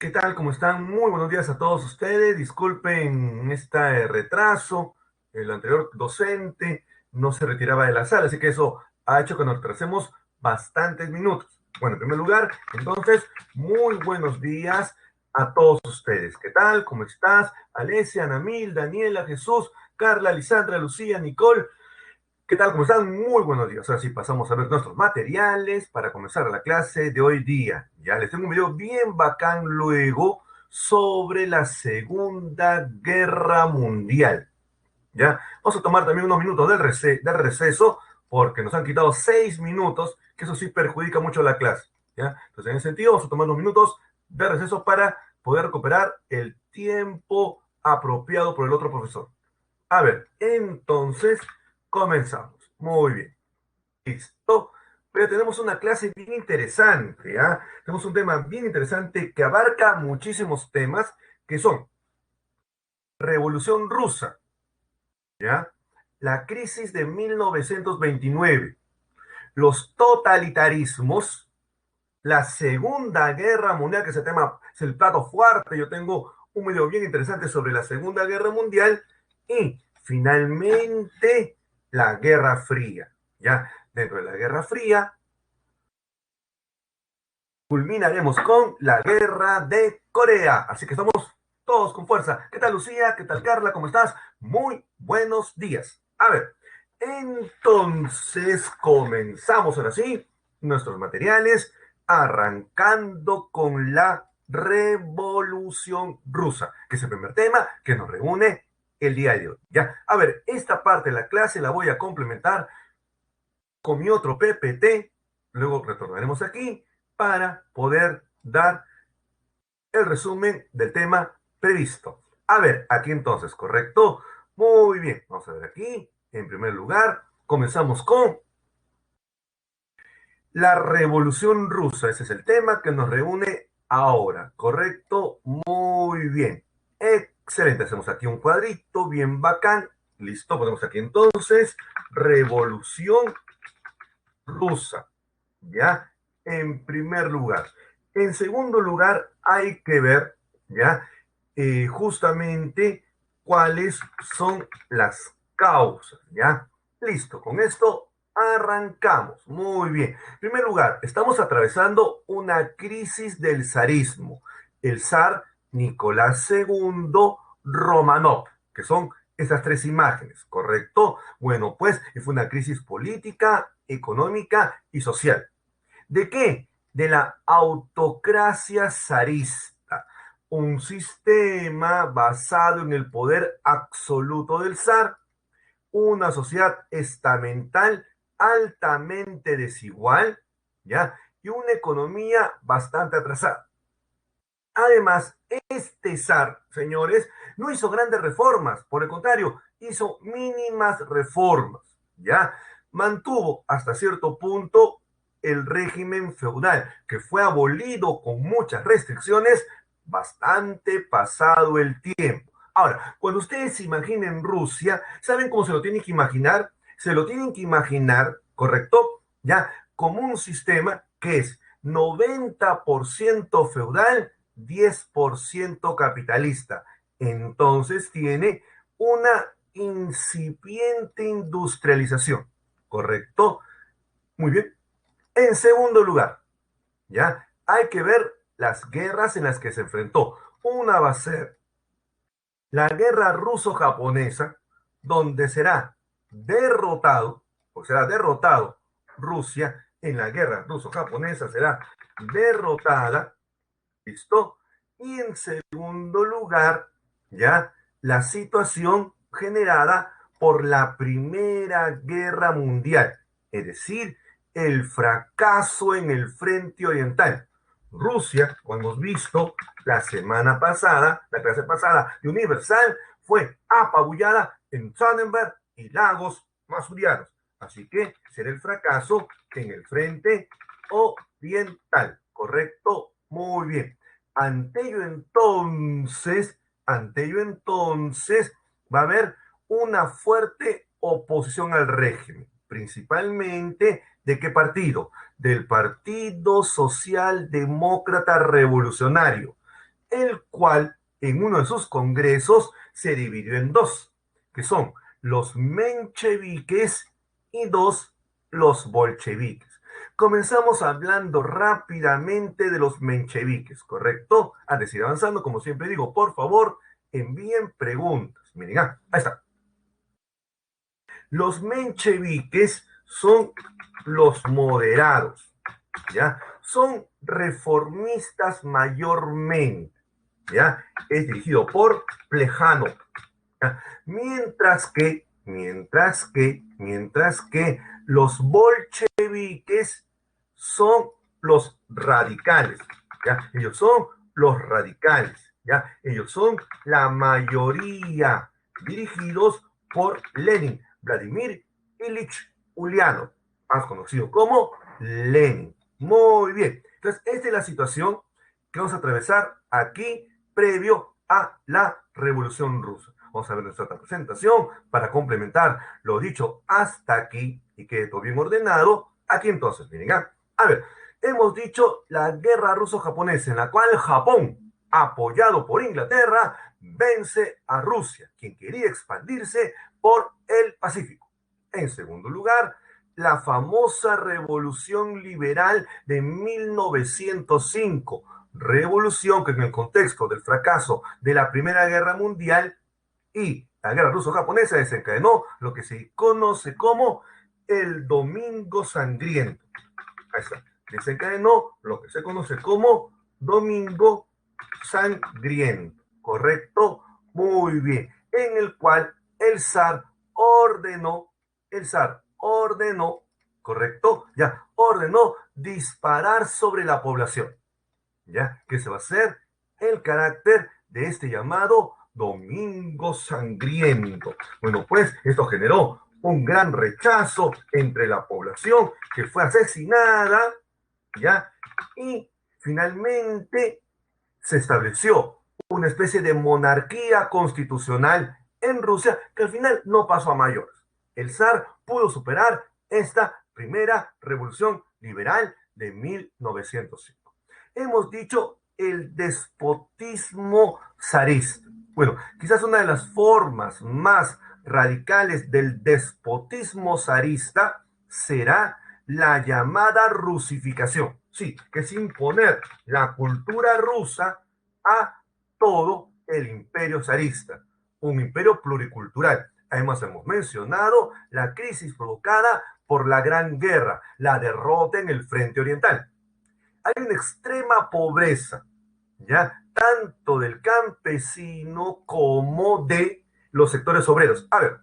¿Qué tal? ¿Cómo están? Muy buenos días a todos ustedes. Disculpen este retraso. El anterior docente no se retiraba de la sala, así que eso ha hecho que nos retrasemos bastantes minutos. Bueno, en primer lugar, entonces, muy buenos días a todos ustedes. ¿Qué tal? ¿Cómo estás? Alesia, Anamil, Daniela, Jesús, Carla, Lisandra, Lucía, Nicole. ¿Qué tal? ¿Cómo están? Muy buenos días. Ahora sí pasamos a ver nuestros materiales para comenzar la clase de hoy día. Ya les tengo un video bien bacán luego sobre la Segunda Guerra Mundial. ¿Ya? Vamos a tomar también unos minutos del receso porque nos han quitado 6 minutos, que eso sí perjudica mucho la clase. ¿Ya? Entonces, en ese sentido, vamos a tomar unos minutos de receso para poder recuperar el tiempo apropiado por el otro profesor. A ver, entonces comenzamos. Muy bien. Listo. Pero tenemos una clase bien interesante, ¿ah? Tenemos un tema bien interesante que abarca muchísimos temas que son Revolución Rusa, ¿ya? La crisis de 1929, los totalitarismos, la Segunda Guerra Mundial, que ese tema es el plato fuerte. Yo tengo un video bien interesante sobre la Segunda Guerra Mundial y finalmente la Guerra Fría. Ya dentro de la Guerra Fría culminaremos con la Guerra de Corea. Así que estamos todos con fuerza. ¿Qué tal, Lucía? ¿Qué tal, Carla? ¿Cómo estás? Muy buenos días. A ver, entonces comenzamos ahora sí nuestros materiales, arrancando con la Revolución Rusa, que es el primer tema que nos reúne el día de hoy. Ya, a ver, esta parte de la clase la voy a complementar con mi otro PPT, luego retornaremos aquí para poder dar el resumen del tema previsto. A ver, aquí entonces, ¿correcto? Muy bien, vamos a ver aquí. En primer lugar, comenzamos con la Revolución Rusa. Ese es el tema que nos reúne ahora, ¿correcto? Muy bien. Excelente, hacemos aquí un cuadrito bien bacán. Listo, ponemos aquí entonces Revolución Rusa. ¿Ya? En primer lugar. En segundo lugar, hay que ver, ¿ya? Justamente cuáles son las causas, ¿ya? Listo, con esto arrancamos. Muy bien. En primer lugar, estamos atravesando una crisis del zarismo. El zar Nicolás II Romanov, que son esas tres imágenes, ¿correcto? Bueno, pues fue una crisis política, económica y social. ¿De qué? De la autocracia zarista, un sistema basado en el poder absoluto del zar, una sociedad estamental altamente desigual, ¿ya? Y una economía bastante atrasada. Además, este zar, señores, no hizo grandes reformas, por el contrario, hizo mínimas reformas, ¿ya? Mantuvo hasta cierto punto el régimen feudal, que fue abolido con muchas restricciones, bastante pasado el tiempo. Ahora, cuando ustedes se imaginen Rusia, ¿saben cómo se lo tienen que imaginar? Se lo tienen que imaginar, ¿correcto? Ya, como un sistema que es 90% feudal, 10% capitalista. Entonces tiene una incipiente industrialización, ¿correcto? Muy bien. En segundo lugar, ya hay que ver las guerras en las que se enfrentó. Una va a ser la guerra ruso-japonesa, donde será derrotado, o será derrotado Rusia en la guerra ruso-japonesa, será derrotada. ¿Listo? Y en segundo lugar, ya la situación generada por la Primera Guerra Mundial, es decir, el fracaso en el frente oriental. Rusia, como hemos visto la semana pasada, la clase pasada de Universal, fue apabullada en Tannenberg y Lagos Masurianos. Así que será el fracaso en el frente oriental. ¿Correcto? Muy bien. Ante ello entonces, va a haber una fuerte oposición al régimen, principalmente ¿de qué partido? Del Partido Socialdemócrata Revolucionario, el cual en uno de sus congresos se dividió en dos, que son los mencheviques y dos, los bolcheviques. Comenzamos hablando rápidamente de los mencheviques, ¿correcto? Antes de ir avanzando, como siempre digo, por favor, envíen preguntas. Miren, ahí está. Los mencheviques son los moderados, ¿ya? Son reformistas mayormente, ¿ya? Es dirigido por Plejánov, ¿ya? Mientras que los bolcheviques son los radicales, ¿ya? Ellos son los radicales, ¿ya? Ellos son la mayoría, dirigidos por Lenin, Vladimir Ilich Ulyanov, más conocido como Lenin. Muy bien. Entonces, esta es la situación que vamos a atravesar aquí previo a la Revolución Rusa. Vamos a ver nuestra otra presentación para complementar lo dicho hasta aquí y quede todo bien ordenado. Aquí entonces, miren, a ver, hemos dicho la guerra ruso-japonesa en la cual Japón, apoyado por Inglaterra, vence a Rusia, quien quería expandirse por el Pacífico. En segundo lugar, la famosa Revolución Liberal de 1905, revolución que en el contexto del fracaso de la Primera Guerra Mundial y la guerra ruso-japonesa desencadenó lo que se conoce como el Domingo Sangriento. Ahí está. Desencadenó lo que se conoce como Domingo Sangriento. ¿Correcto? Muy bien. En el cual el zar ordenó, ¿correcto? Ya, ordenó disparar sobre la población. ¿Ya? ¿Qué se va a hacer? El carácter de este llamado Domingo Sangriento. Bueno, pues esto generó un gran rechazo entre la población que fue asesinada, ¿ya? Y finalmente se estableció una especie de monarquía constitucional en Rusia que al final no pasó a mayores. El zar pudo superar esta primera revolución liberal de 1905. Hemos dicho el despotismo zarista. Bueno, quizás una de las formas más radicales del despotismo zarista será la llamada rusificación. Sí, que es imponer la cultura rusa a todo el imperio zarista, un imperio pluricultural. Además, hemos mencionado la crisis provocada por la Gran Guerra, la derrota en el frente oriental. Hay una extrema pobreza, ¿ya? Tanto del campesino como de los sectores obreros. A ver,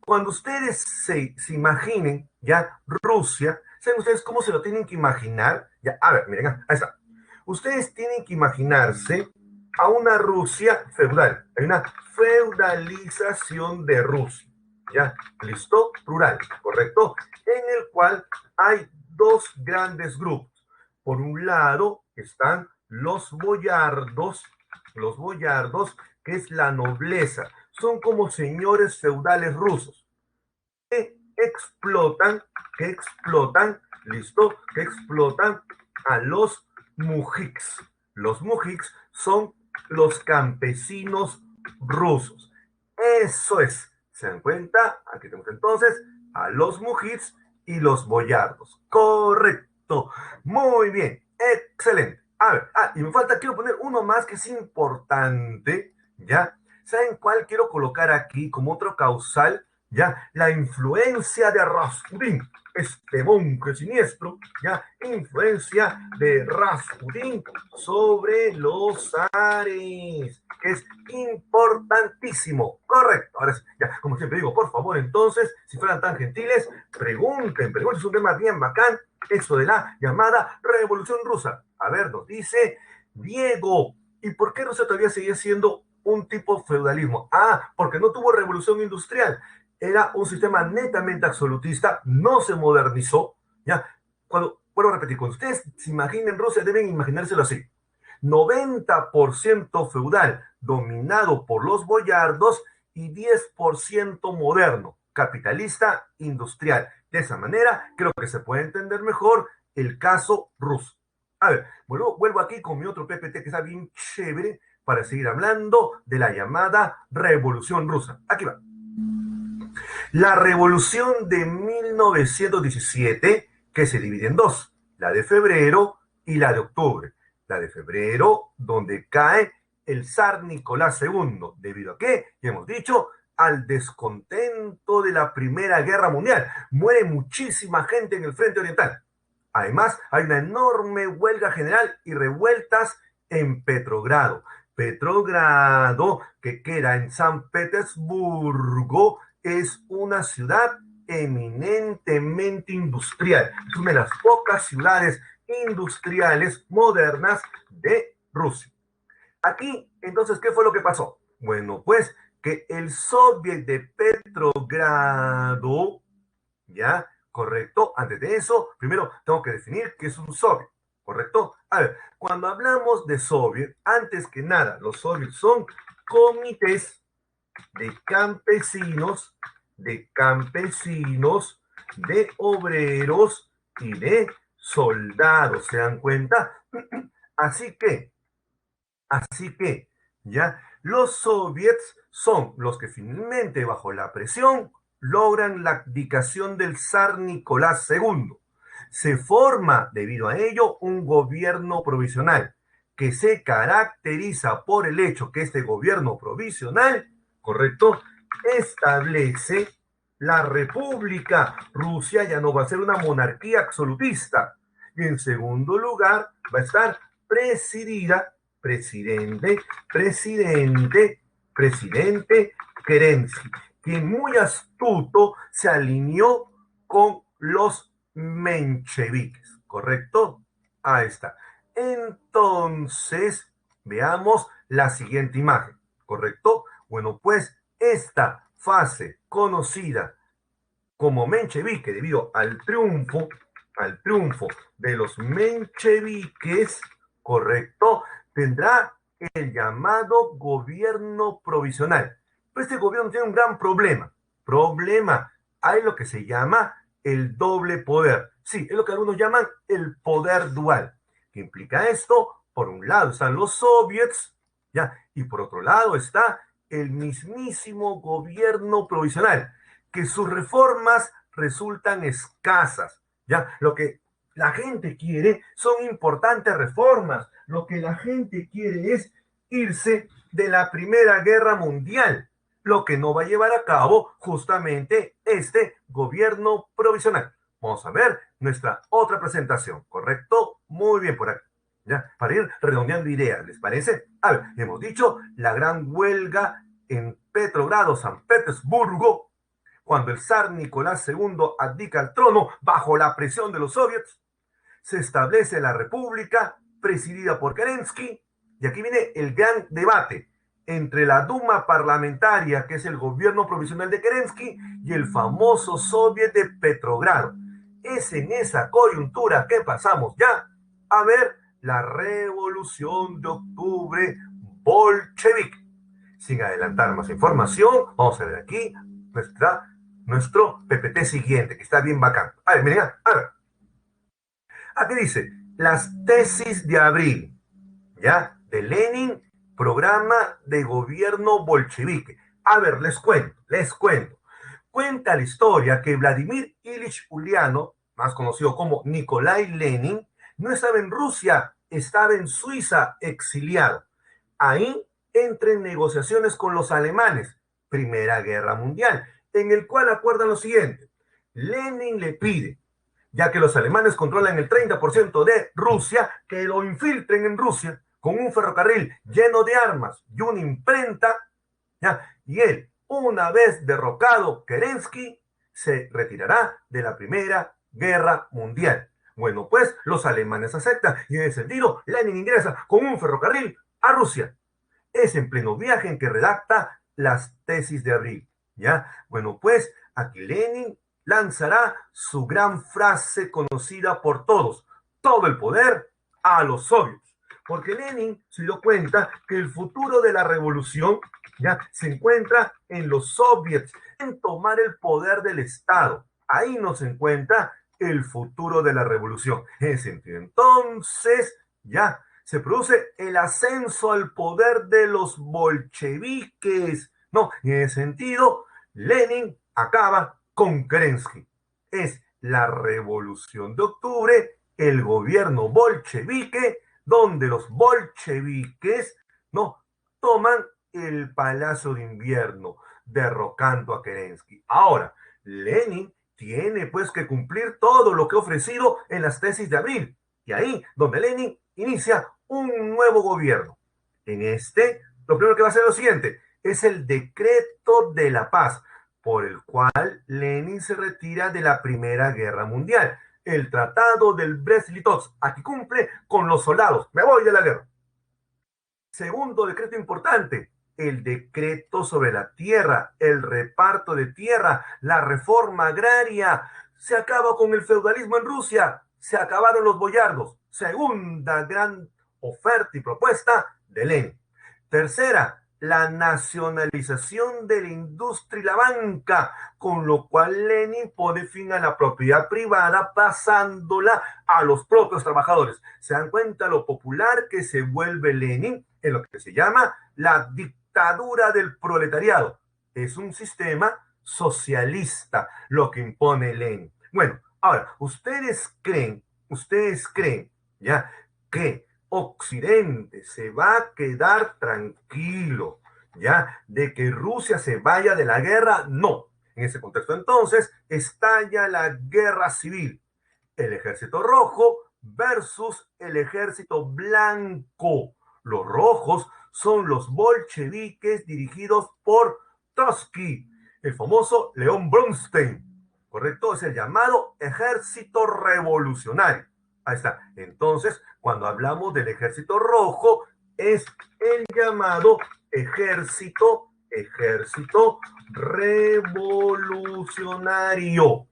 cuando ustedes se imaginen, ya, Rusia, ¿saben ustedes cómo se lo tienen que imaginar? Ya, a ver, miren, ahí está. Ustedes tienen que imaginarse a una Rusia feudal. Hay una feudalización de Rusia. ¿Ya? ¿Listo? Plural, ¿correcto? En el cual hay dos grandes grupos. Por un lado están los boyardos, que es la nobleza. Son como señores feudales rusos que explotan, ¿listo? Que explotan a los mujiks. Los mujiks son los campesinos rusos. Eso es. ¿Se dan cuenta? Aquí tenemos entonces a los mujiks y los boyardos. Correcto. Muy bien. Excelente. A ver, y me falta, quiero poner uno más que es importante, ¿ya? ¿Saben cuál quiero colocar aquí como otro causal? ¿Ya? La influencia de Rasputín, este monje siniestro, ¿ya? Influencia de Rasputín sobre los zares, que es importantísimo. Correcto. Ahora, ya, como siempre digo, por favor, entonces, si fueran tan gentiles, pregunten, es un tema bien bacán, eso de la llamada Revolución Rusa. A ver, nos dice Diego, ¿y por qué Rusia todavía sigue siendo un tipo feudalismo? Porque no tuvo revolución industrial. Era un sistema netamente absolutista, no se modernizó. ¿Ya? Vuelvo a repetir, cuando ustedes se imaginen Rusia, deben imaginárselo así. 90% feudal, dominado por los boyardos, y 10% moderno, capitalista, industrial. De esa manera, creo que se puede entender mejor el caso ruso. A ver, vuelvo aquí con mi otro PPT que está bien chévere para seguir hablando de la llamada Revolución Rusa. Aquí va. La Revolución de 1917, que se divide en dos, la de febrero y la de octubre. La de febrero, donde cae el zar Nicolás II, debido a que, ya hemos dicho, al descontento de la Primera Guerra Mundial. Muere muchísima gente en el frente oriental. Además, hay una enorme huelga general y revueltas en Petrogrado. Petrogrado, que queda en San Petersburgo, es una ciudad eminentemente industrial. Es una de las pocas ciudades industriales modernas de Rusia. Aquí, entonces, ¿qué fue lo que pasó? Bueno, pues que el Soviet de Petrogrado, ¿ya? ¿Correcto? Antes de eso, primero tengo que definir qué es un soviet, ¿correcto? A ver, cuando hablamos de soviet, antes que nada, los soviets son comités de campesinos, de obreros y de soldados, ¿se dan cuenta? Así que, ya, los soviets son los que finalmente, bajo la presión, logran la abdicación del zar Nicolás II. Se forma, debido a ello, un gobierno provisional que se caracteriza por el hecho que este gobierno provisional, correcto, establece la república. Rusia ya no va a ser una monarquía absolutista. Y en segundo lugar, va a estar presidente Kerensky, quien muy astuto se alineó con los mencheviques, ¿correcto? Ahí está. Entonces, veamos la siguiente imagen, ¿correcto? Bueno, pues esta fase conocida como menchevique debido al triunfo de los mencheviques, correcto, tendrá el llamado gobierno provisional. Pero este gobierno tiene un gran problema. Hay lo que se llama el doble poder. Sí, es lo que algunos llaman el poder dual. ¿Qué implica esto? Por un lado están los soviets, ¿ya? Y por otro lado está el mismísimo gobierno provisional, que sus reformas resultan escasas, ¿ya? Lo que la gente quiere son importantes reformas. Lo que la gente quiere es irse de la Primera Guerra Mundial, lo que no va a llevar a cabo justamente este gobierno provisional. Vamos a ver nuestra otra presentación, ¿correcto? Muy bien por aquí. ¿Ya? Para ir redondeando ideas, ¿les parece? A ver, hemos dicho la gran huelga en Petrogrado, San Petersburgo, cuando el zar Nicolás II abdica al trono bajo la presión de los soviets, se establece la república presidida por Kerensky, y aquí viene el gran debate entre la Duma parlamentaria, que es el gobierno provisional de Kerensky, y el famoso soviet de Petrogrado. Es en esa coyuntura que pasamos ya a ver la revolución de octubre bolchevique. Sin adelantar más información, vamos a ver aquí nuestro PPT siguiente, que está bien bacán. A ver, miren, a ver. Aquí dice, las tesis de abril, ¿ya? De Lenin, programa de gobierno bolchevique. A ver, les cuento. Cuenta la historia que Vladimir Ilich Ulyanov, más conocido como Nikolai Lenin, no estaba en Rusia, estaba en Suiza exiliado. Ahí entra en negociaciones con los alemanes, Primera Guerra Mundial, en el cual acuerdan lo siguiente. Lenin le pide, ya que los alemanes controlan el 30% de Rusia, que lo infiltren en Rusia con un ferrocarril lleno de armas y una imprenta, ¿ya? Y él, una vez derrocado Kerensky, se retirará de la Primera Guerra Mundial. Bueno, pues los alemanes aceptan y en ese sentido Lenin ingresa con un ferrocarril a Rusia. Es en pleno viaje en que redacta las tesis de abril, ¿ya? Bueno, pues aquí Lenin lanzará su gran frase conocida por todos: todo el poder a los soviets. Porque Lenin se dio cuenta que el futuro de la revolución ya se encuentra en los soviets, en tomar el poder del Estado. Ahí no se encuentra el futuro de la revolución. En ese sentido, entonces, ya se produce el ascenso al poder de los bolcheviques. No, en ese sentido, Lenin acaba con Kerensky. Es la revolución de octubre, el gobierno bolchevique, donde los bolcheviques no toman el Palacio de Invierno, derrocando a Kerensky. Ahora, Lenin tiene pues que cumplir todo lo que ha ofrecido en las tesis de abril. Y ahí donde Lenin inicia un nuevo gobierno. En este, lo primero que va a hacer es lo siguiente, es el decreto de la paz, por el cual Lenin se retira de la Primera Guerra Mundial. El tratado del Brest-Litovsk, aquí cumple con los soldados, me voy de la guerra. Segundo decreto importante, el decreto sobre la tierra, el reparto de tierra, la reforma agraria. Se acaba con el feudalismo en Rusia, se acabaron los boyardos. Segunda gran oferta y propuesta de Lenin. Tercera, la nacionalización de la industria y la banca, con lo cual Lenin pone fin a la propiedad privada pasándola a los propios trabajadores. ¿Se dan cuenta lo popular que se vuelve Lenin en lo que se llama la dictadura del proletariado? Es un sistema socialista lo que impone Lenin. Bueno, ahora, ustedes creen, ya, que Occidente se va a quedar tranquilo, ¿ya? De que Rusia se vaya de la guerra, no. En ese contexto, entonces, estalla la guerra civil. El ejército rojo versus el ejército blanco. Los rojos son los bolcheviques dirigidos por Trotsky, el famoso León Bronstein, ¿correcto? Es el llamado ejército revolucionario. Ahí está. Entonces, cuando hablamos del ejército rojo, es el llamado ejército revolucionario.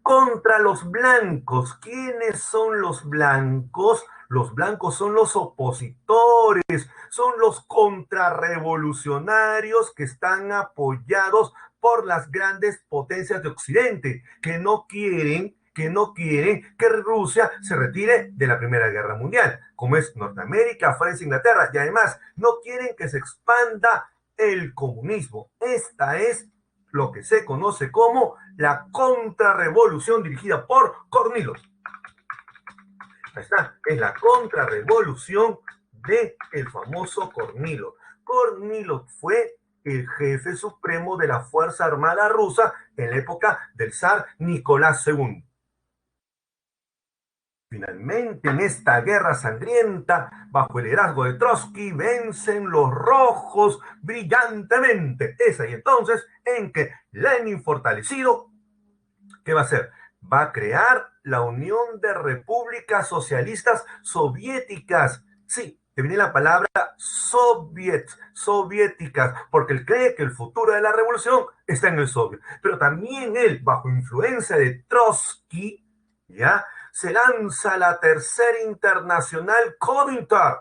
Contra los blancos. ¿Quiénes son los blancos? Los blancos son los opositores, son los contrarrevolucionarios que están apoyados por las grandes potencias de Occidente, que Rusia se retire de la Primera Guerra Mundial, como es Norteamérica, Francia, Inglaterra, y además no quieren que se expanda el comunismo. Esta es lo que se conoce como la contrarrevolución dirigida por Kornilov. Ahí está, es la contrarrevolución del famoso Kornilov. Kornilov fue el jefe supremo de la Fuerza Armada rusa en la época del zar Nicolás II. Finalmente, en esta guerra sangrienta, bajo el liderazgo de Trotsky, vencen los rojos brillantemente. Es ahí entonces en que Lenin, fortalecido, ¿qué va a hacer? Va a crear la Unión de Repúblicas Socialistas Soviéticas. Sí, que viene la palabra soviéticas, porque él cree que el futuro de la revolución está en el soviet. Pero también él, bajo influencia de Trotsky, ¿ya?, se lanza la Tercera Internacional Comintern.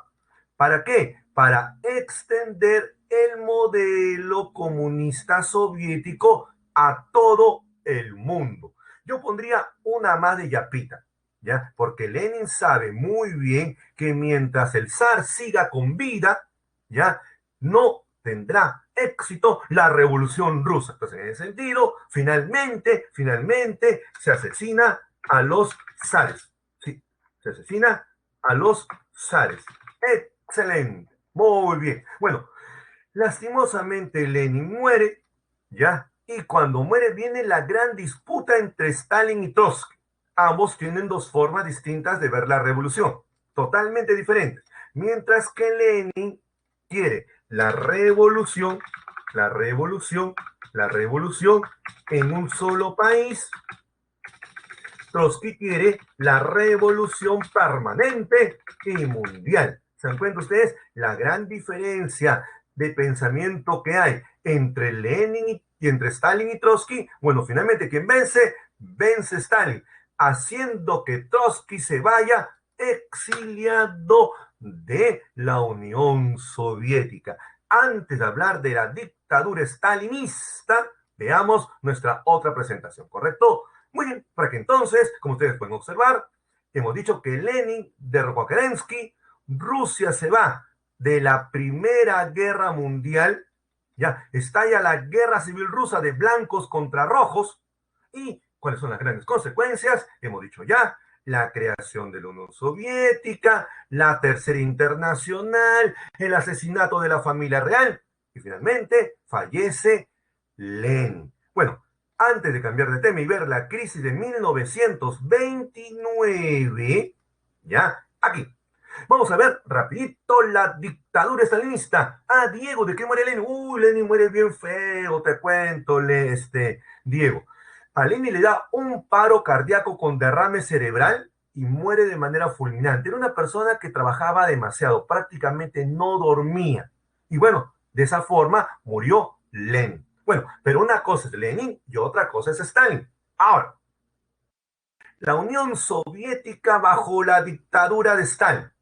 ¿Para qué? Para extender el modelo comunista soviético a todo el mundo. Yo pondría una más de Yapita, ¿ya? Porque Lenin sabe muy bien que mientras el zar siga con vida, ¿ya?, no tendrá éxito la revolución rusa. Entonces, en ese sentido, finalmente se asesina a los zares. Sí, se asesina a los zares. Excelente. Muy bien. Bueno, lastimosamente Lenin muere, ¿ya? Y cuando muere viene la gran disputa entre Stalin y Trotsky. Ambos tienen dos formas distintas de ver la revolución, totalmente diferentes. Mientras que Lenin quiere la revolución en un solo país, Trotsky quiere la revolución permanente y mundial. ¿Se dan cuenta ustedes la gran diferencia de pensamiento que hay entre Lenin y entre Stalin y Trotsky? Bueno, finalmente, ¿quién vence? Vence Stalin, haciendo que Trotsky se vaya exiliado de la Unión Soviética. Antes de hablar de la dictadura stalinista, veamos nuestra otra presentación, ¿correcto? Muy bien, para que entonces, como ustedes pueden observar, hemos dicho que Lenin derrocó a Kerensky, Rusia se va de la Primera Guerra Mundial, ya estalla la guerra civil rusa de blancos contra rojos, y cuáles son las grandes consecuencias, hemos dicho ya, la creación de la Unión Soviética, la Tercera Internacional, el asesinato de la familia real, y finalmente fallece Lenin. Bueno, antes de cambiar de tema y ver la crisis de 1929, ya, aquí, vamos a ver rapidito la dictadura estalinista. Ah, Diego, ¿de qué muere Lenin? Lenin muere bien feo, te cuento, Diego. A Lenin le da un paro cardíaco con derrame cerebral y muere de manera fulminante. Era una persona que trabajaba demasiado, prácticamente no dormía. Y bueno, de esa forma murió Lenin. Bueno, pero una cosa es Lenin y otra cosa es Stalin. Ahora, la Unión Soviética bajo la dictadura de Stalin.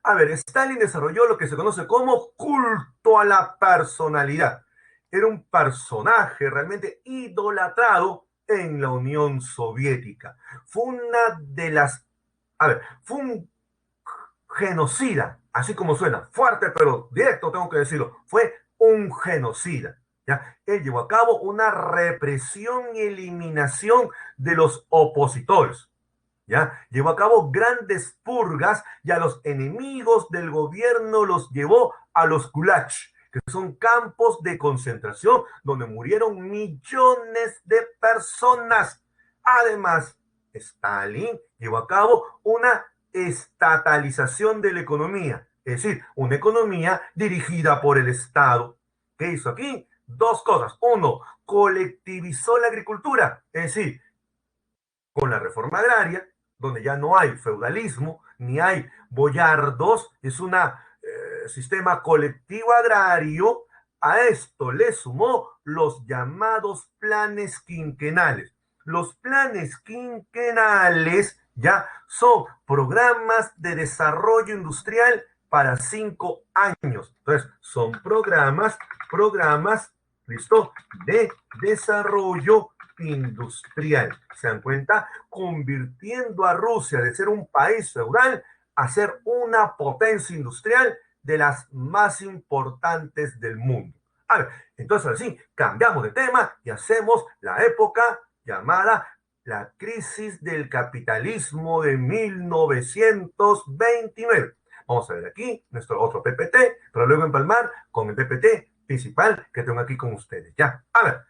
A ver, Stalin desarrolló lo que se conoce como culto a la personalidad. Era un personaje realmente idolatrado en la Unión Soviética. Fue una de las... A ver, fue un genocida, así como suena, fuerte pero directo tengo que decirlo, fue un genocida. ¿Ya? Él llevó a cabo una represión y eliminación de los opositores. ¿Ya? Llevó a cabo grandes purgas y a los enemigos del gobierno los llevó a los gulags, que son campos de concentración donde murieron millones de personas. Además, Stalin llevó a cabo una estatalización de la economía, es decir, una economía dirigida por el Estado. ¿Qué hizo aquí? Dos cosas. Uno, colectivizó la agricultura, es decir, con la reforma agraria, donde ya no hay feudalismo, ni hay boyardos, es un sistema colectivo agrario. A esto le sumó los llamados planes quinquenales. Los planes quinquenales ya son programas de desarrollo industrial para 5 años. Entonces, son listo, de desarrollo industrial. ¿Se dan cuenta? Convirtiendo a Rusia de ser un país feudal a ser una potencia industrial de las más importantes del mundo. A ver, entonces así cambiamos de tema y hacemos la época llamada la crisis del capitalismo de 1929. Vamos a ver aquí nuestro otro PPT, pero luego empalmar con el PPT principal que tengo aquí con ustedes. Ya, a ver.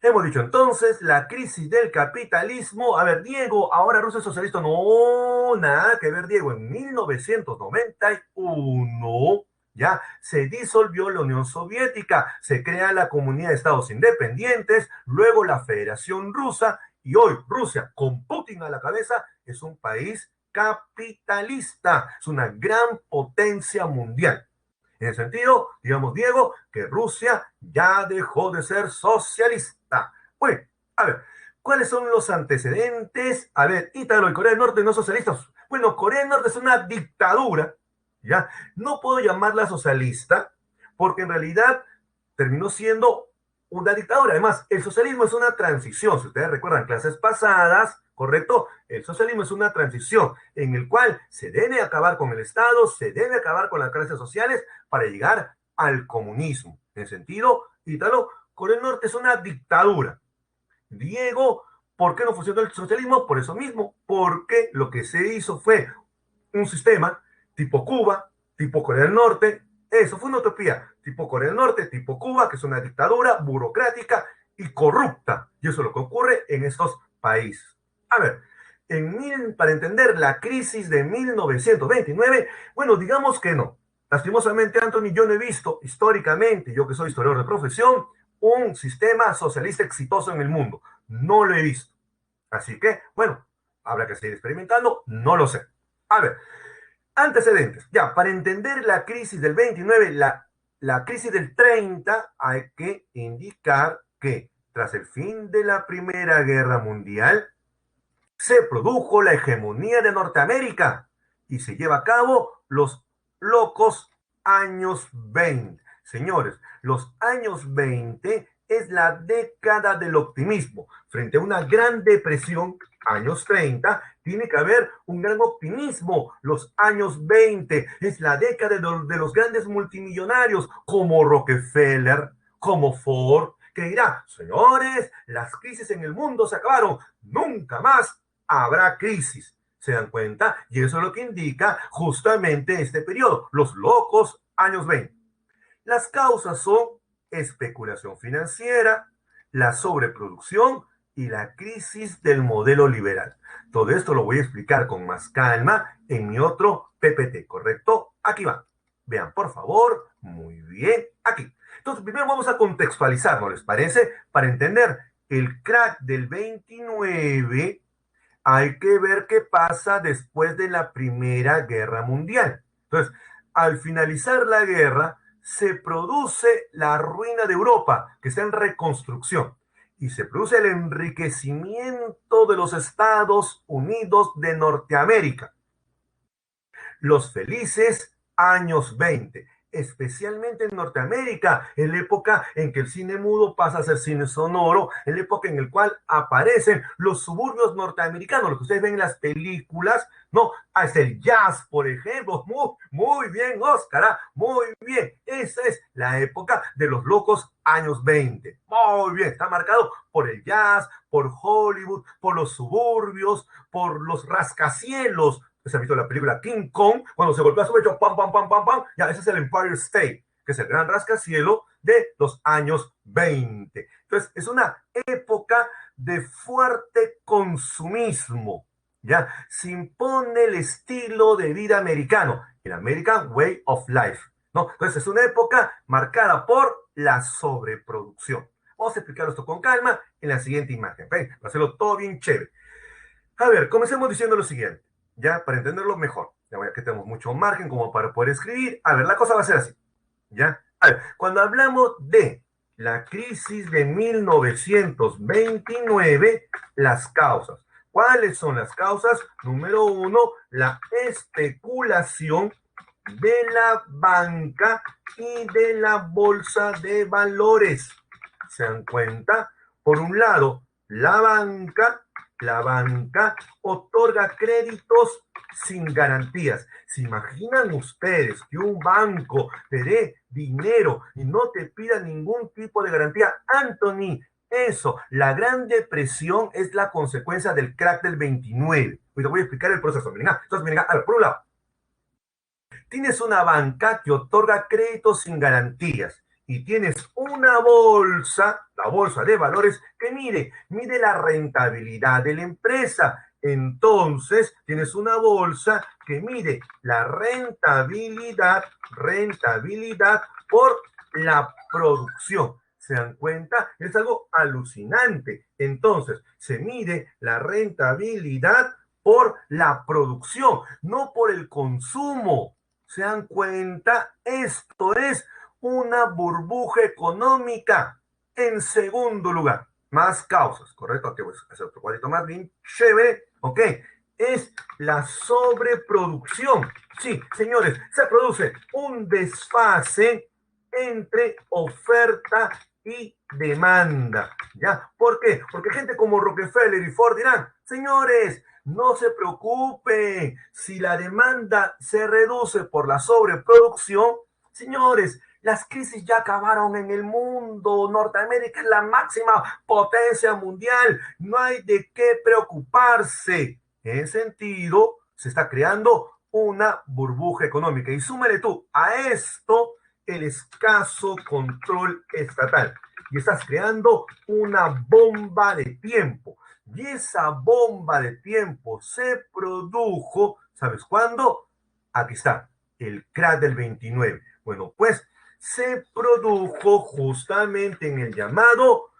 Hemos dicho entonces la crisis del capitalismo. A ver, Diego, ahora Rusia es socialista. No, nada que ver, Diego. En 1991 ya se disolvió la Unión Soviética, se crea la Comunidad de Estados Independientes, luego la Federación Rusa y hoy Rusia, con Putin a la cabeza, es un país capitalista, es una gran potencia mundial. En ese sentido, digamos, Diego, que Rusia ya dejó de ser socialista. Bueno, a ver, ¿cuáles son los antecedentes? A ver, Ítalo y Corea del Norte no socialistas. Bueno, Corea del Norte es una dictadura, ¿ya? No puedo llamarla socialista, porque en realidad terminó siendo una dictadura. Además, el socialismo es una transición. Si ustedes recuerdan clases pasadas, ¿correcto? El socialismo es una transición en el cual se debe acabar con el Estado, se debe acabar con las clases sociales para llegar al comunismo. En sentido, Ítalo, Corea del Norte es una dictadura. Diego, ¿por qué no funcionó el socialismo? Por eso mismo, porque lo que se hizo fue un sistema tipo Cuba, tipo Corea del Norte. Eso fue una utopía, tipo Corea del Norte, tipo Cuba, que es una dictadura burocrática y corrupta. Y eso es lo que ocurre en estos países. A ver, para entender la crisis de 1929, bueno, digamos que no. Lastimosamente, Anthony, yo no he visto históricamente, yo que soy historiador de profesión, un sistema socialista exitoso en el mundo. No lo he visto. Así que, bueno, habrá que seguir experimentando, no lo sé. A ver, antecedentes. Ya, para entender la crisis del 29, la crisis del 30, hay que indicar que tras el fin de la Primera Guerra Mundial, se produjo la hegemonía de Norteamérica y se lleva a cabo los locos años 20. Señores, los años 20 es la década del optimismo. Frente a una gran depresión, años 30, tiene que haber un gran optimismo. Los años 20 es la década de los grandes multimillonarios como Rockefeller, como Ford, que dirá, señores, las crisis en el mundo se acabaron, nunca más habrá crisis. ¿Se dan cuenta? Y eso es lo que indica justamente este periodo, los locos años 20. Las causas son especulación financiera, la sobreproducción y la crisis del modelo liberal. Todo esto lo voy a explicar con más calma en mi otro PPT, ¿correcto? Aquí va. Vean, por favor. Muy bien. Aquí. Entonces, primero vamos a contextualizar, ¿no les parece? Para entender el crack del 29, hay que ver qué pasa después de la Primera Guerra Mundial. Entonces, al finalizar la guerra, se produce la ruina de Europa, que está en reconstrucción, y se produce el enriquecimiento de los Estados Unidos de Norteamérica. Los felices años 20, especialmente en Norteamérica, en la época en que el cine mudo pasa a ser cine sonoro, en la época en la cual aparecen los suburbios norteamericanos, lo que ustedes ven en las películas, ¿no? Es el jazz, por ejemplo. Muy bien, Oscar, ¿ah? Muy bien. Esa es la época de los locos años 20. Muy bien, está marcado por el jazz, por Hollywood, por los suburbios, por los rascacielos. ¿Se ha visto la película King Kong? Cuando se golpea su pecho, pam, pam, pam, pam, pam. Ya, ese es el Empire State, que es el gran rascacielos de los años 20. Entonces, es una época de fuerte consumismo. ¿Ya? Se impone el estilo de vida americano, el American Way of Life, ¿no? Entonces, es una época marcada por la sobreproducción. Vamos a explicar esto con calma en la siguiente imagen, ¿okay? Para hacerlo todo bien chévere. A ver, comencemos diciendo lo siguiente, ya, para entenderlo mejor. Ya que tenemos mucho margen como para poder escribir. A ver, la cosa va a ser así, ¿ya? A ver, cuando hablamos de la crisis de 1929, las causas. ¿Cuáles son las causas? Número uno, la especulación de la banca y de la bolsa de valores. ¿Se dan cuenta? Por un lado, la banca otorga créditos sin garantías. ¿Se imaginan ustedes que un banco te dé dinero y no te pida ningún tipo de garantía? Anthony, eso, la Gran Depresión es la consecuencia del crack del 29. Hoy te voy a explicar el proceso. Miren, entonces, miren, a ver, por un lado, tienes una banca que otorga créditos sin garantías y tienes una bolsa, la bolsa de valores, que mide la rentabilidad de la empresa. Entonces, tienes una bolsa que mide la rentabilidad por la producción. ¿Se dan cuenta? Es algo alucinante. Entonces, se mide la rentabilidad por la producción, no por el consumo. ¿Se dan cuenta? Esto es una burbuja económica. En segundo lugar, más causas, ¿correcto? Aquí voy a hacer otro cuadrito más bien chévere, ¿ok? Es la sobreproducción. Sí, señores, se produce un desfase entre oferta y demanda, ¿ya? ¿Por qué? Porque gente como Rockefeller y Ford dirán, señores, no se preocupen, si la demanda se reduce por la sobreproducción, señores, las crisis ya acabaron en el mundo. Norteamérica es la máxima potencia mundial. No hay de qué preocuparse. En ese sentido, se está creando una burbuja económica. Y súmale tú a esto el escaso control estatal. Y estás creando una bomba de tiempo. Y esa bomba de tiempo se produjo, ¿sabes cuándo? Aquí está, el crack del 29. Bueno, pues se produjo justamente en el llamado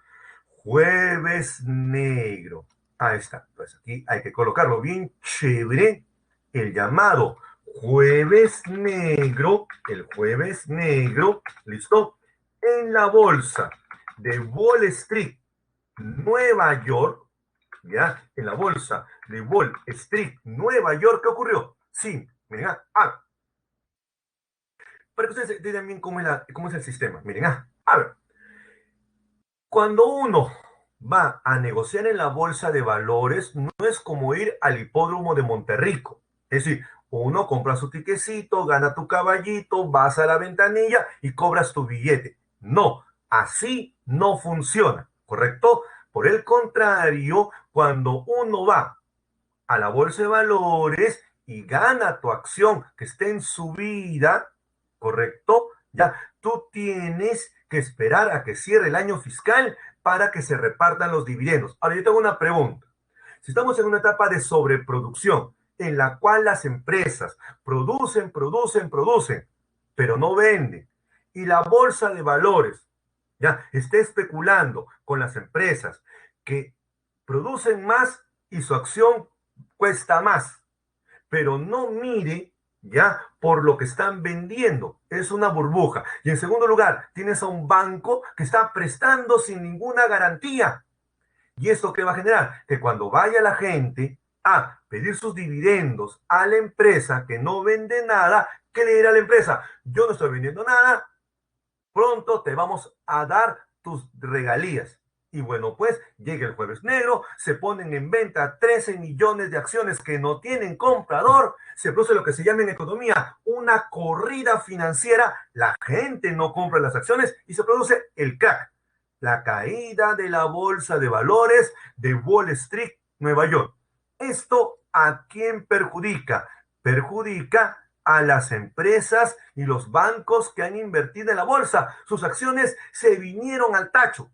Jueves Negro. Ahí está. Pues aquí hay que colocarlo bien chévere. El llamado Jueves Negro, el Jueves Negro, ¿listo? En la bolsa de Wall Street, Nueva York, ¿ya? En la bolsa de Wall Street, Nueva York, ¿qué ocurrió? Sí, miren, para que ustedes entiendan bien cómo es el sistema. Miren, a ver, Cuando uno va a negociar en la bolsa de valores, no es como ir al hipódromo de Monterrico. Es decir, uno compra su tiquecito, gana tu caballito, vas a la ventanilla y cobras tu billete. No, así no funciona, ¿correcto? Por el contrario, cuando uno va a la bolsa de valores y gana tu acción que esté en subida, ¿correcto? Ya, tú tienes que esperar a que cierre el año fiscal para que se repartan los dividendos. Ahora, yo tengo una pregunta. Si estamos en una etapa de sobreproducción, en la cual las empresas producen, pero no venden, y la bolsa de valores ya está especulando con las empresas que producen más y su acción cuesta más, pero no mire ya por lo que están vendiendo. Es una burbuja. Y en segundo lugar, tienes a un banco que está prestando sin ninguna garantía. ¿Y esto qué va a generar? Que cuando vaya la gente a pedir sus dividendos a la empresa que no vende nada, ¿qué le dirá a la empresa? Yo no estoy vendiendo nada, pronto te vamos a dar tus regalías. Y bueno, pues llega el jueves negro, se ponen en venta 13 millones de acciones que no tienen comprador, se produce lo que se llama en economía una corrida financiera, la gente no compra las acciones y se produce el crack, la caída de la bolsa de valores de Wall Street, Nueva York. ¿Esto a quién perjudica? Perjudica a las empresas y los bancos que han invertido en la bolsa. Sus acciones se vinieron al tacho.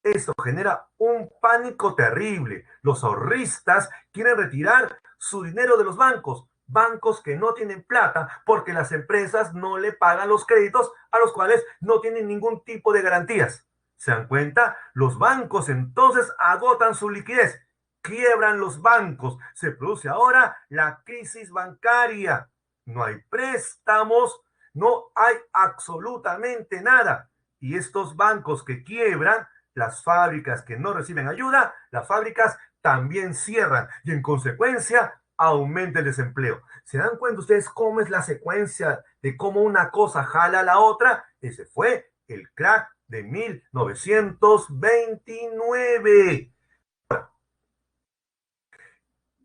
Esto genera un pánico terrible. Los ahorristas quieren retirar su dinero de los bancos, bancos que no tienen plata porque las empresas no le pagan los créditos a los cuales no tienen ningún tipo de garantías. ¿Se dan cuenta? Los bancos entonces agotan su liquidez, quiebran los bancos, se produce ahora la crisis bancaria. No hay préstamos, no hay absolutamente nada. Y estos bancos que quiebran, las fábricas que no reciben ayuda, las fábricas también cierran y en consecuencia aumenta el desempleo. ¿Se dan cuenta ustedes cómo es la secuencia de cómo una cosa jala a la otra? Ese fue el crack de 1929.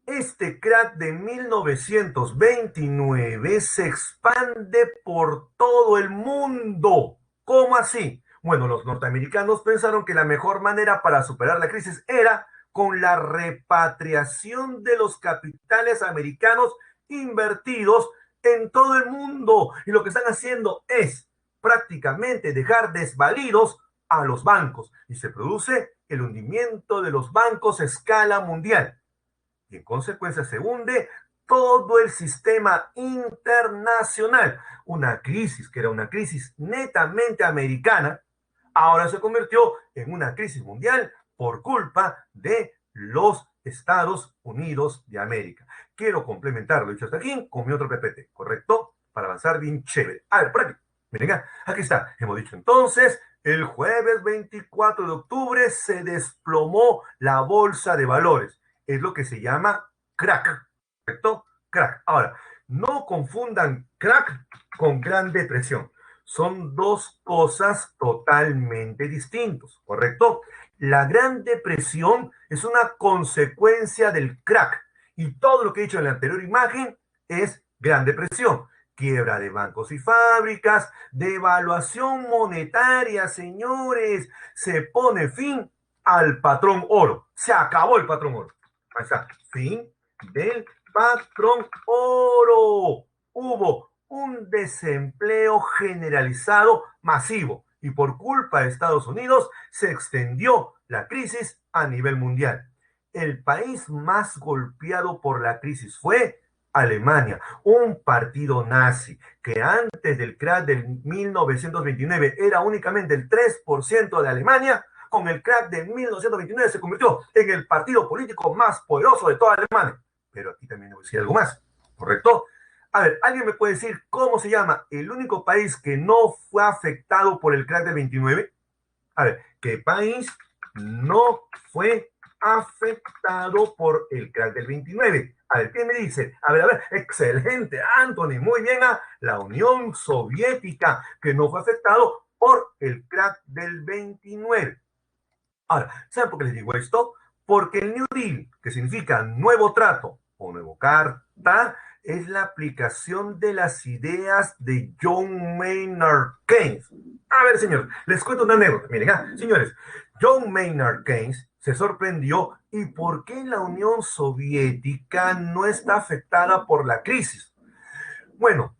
Este crack de 1929 se expande por todo el mundo. ¿Cómo así? Bueno, los norteamericanos pensaron que la mejor manera para superar la crisis era con la repatriación de los capitales americanos invertidos en todo el mundo. Y lo que están haciendo es prácticamente dejar desvalidos a los bancos. Y se produce el hundimiento de los bancos a escala mundial y en consecuencia se hunde todo el sistema internacional. Una crisis que era una crisis netamente americana, ahora se convirtió en una crisis mundial por culpa de los Estados Unidos de América. Quiero complementar lo dicho hasta aquí con mi otro PPT, ¿correcto? Para avanzar bien chévere. A ver, por aquí. Miren, aquí está. Hemos dicho entonces, el jueves 24 de octubre se desplomó la bolsa de valores. Es lo que se llama crack, ¿correcto? Crack. Ahora, no confundan crack con Gran Depresión. Son dos cosas totalmente distintas, ¿correcto? La Gran Depresión es una consecuencia del crack y todo lo que he dicho en la anterior imagen es Gran Depresión. Quiebra de bancos y fábricas, devaluación monetaria, señores. Se pone fin al patrón oro. Se acabó el patrón oro. Ahí está. Fin del patrón oro. Hubo un desempleo generalizado masivo y por culpa de Estados Unidos se extendió la crisis a nivel mundial. El país más golpeado por la crisis fue Alemania, un partido nazi que antes del crack del 1929 era únicamente el 3% de Alemania. Con el crack de 1929 se convirtió en el partido político más poderoso de toda Alemania. Pero aquí también voy a decir algo más, ¿correcto? A ver, ¿alguien me puede decir cómo se llama el único país que no fue afectado por el crack del 29? A ver, ¿qué país no fue afectado por el crack del 29? A ver, ¿qué me dice? A ver, excelente, Anthony, muy bien, la Unión Soviética, que no fue afectado por el crack del 29. Ahora, ¿saben por qué les digo esto? Porque el New Deal, que significa nuevo trato o nuevo carta, es la aplicación de las ideas de John Maynard Keynes. A ver, señores, les cuento una anécdota. Miren, señores, John Maynard Keynes se sorprendió y por qué la Unión Soviética no está afectada por la crisis. Bueno,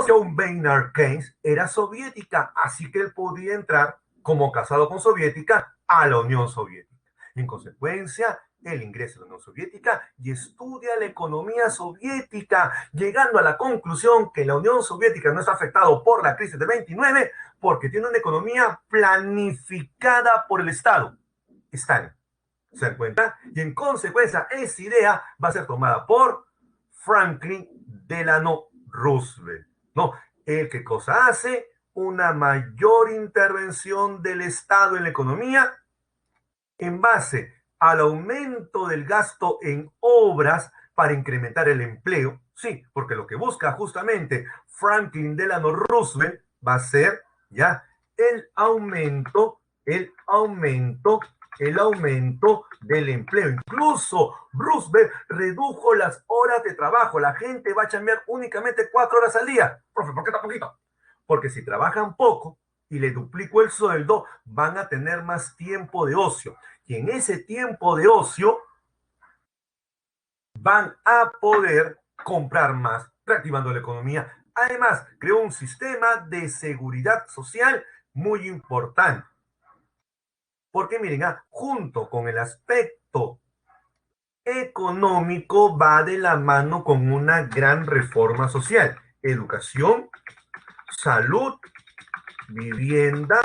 John Maynard Keynes era soviética, así que él podía entrar como casado con soviética a la Unión Soviética. En consecuencia, él ingresa a la Unión Soviética y estudia la economía soviética, llegando a la conclusión que la Unión Soviética no está afectada por la crisis del 29 porque tiene una economía planificada por el Estado. Stalin. ¿Se dan cuenta? Y en consecuencia, esa idea va a ser tomada por Franklin Delano Roosevelt. ¿No? ¿El qué cosa hace? Una mayor intervención del Estado en la economía en base al aumento del gasto en obras para incrementar el empleo. Sí, porque lo que busca justamente Franklin Delano Roosevelt va a ser ya el aumento del empleo. Incluso Roosevelt redujo las horas de trabajo. La gente va a chambear únicamente 4 horas al día. Profe, ¿por qué tan poquito? Porque si trabajan poco y le duplico el sueldo, van a tener más tiempo de ocio. Y en ese tiempo de ocio van a poder comprar más, reactivando la economía. Además, creó un sistema de seguridad social muy importante. Porque miren, junto con el aspecto económico va de la mano con una gran reforma social. Educación, salud, vivienda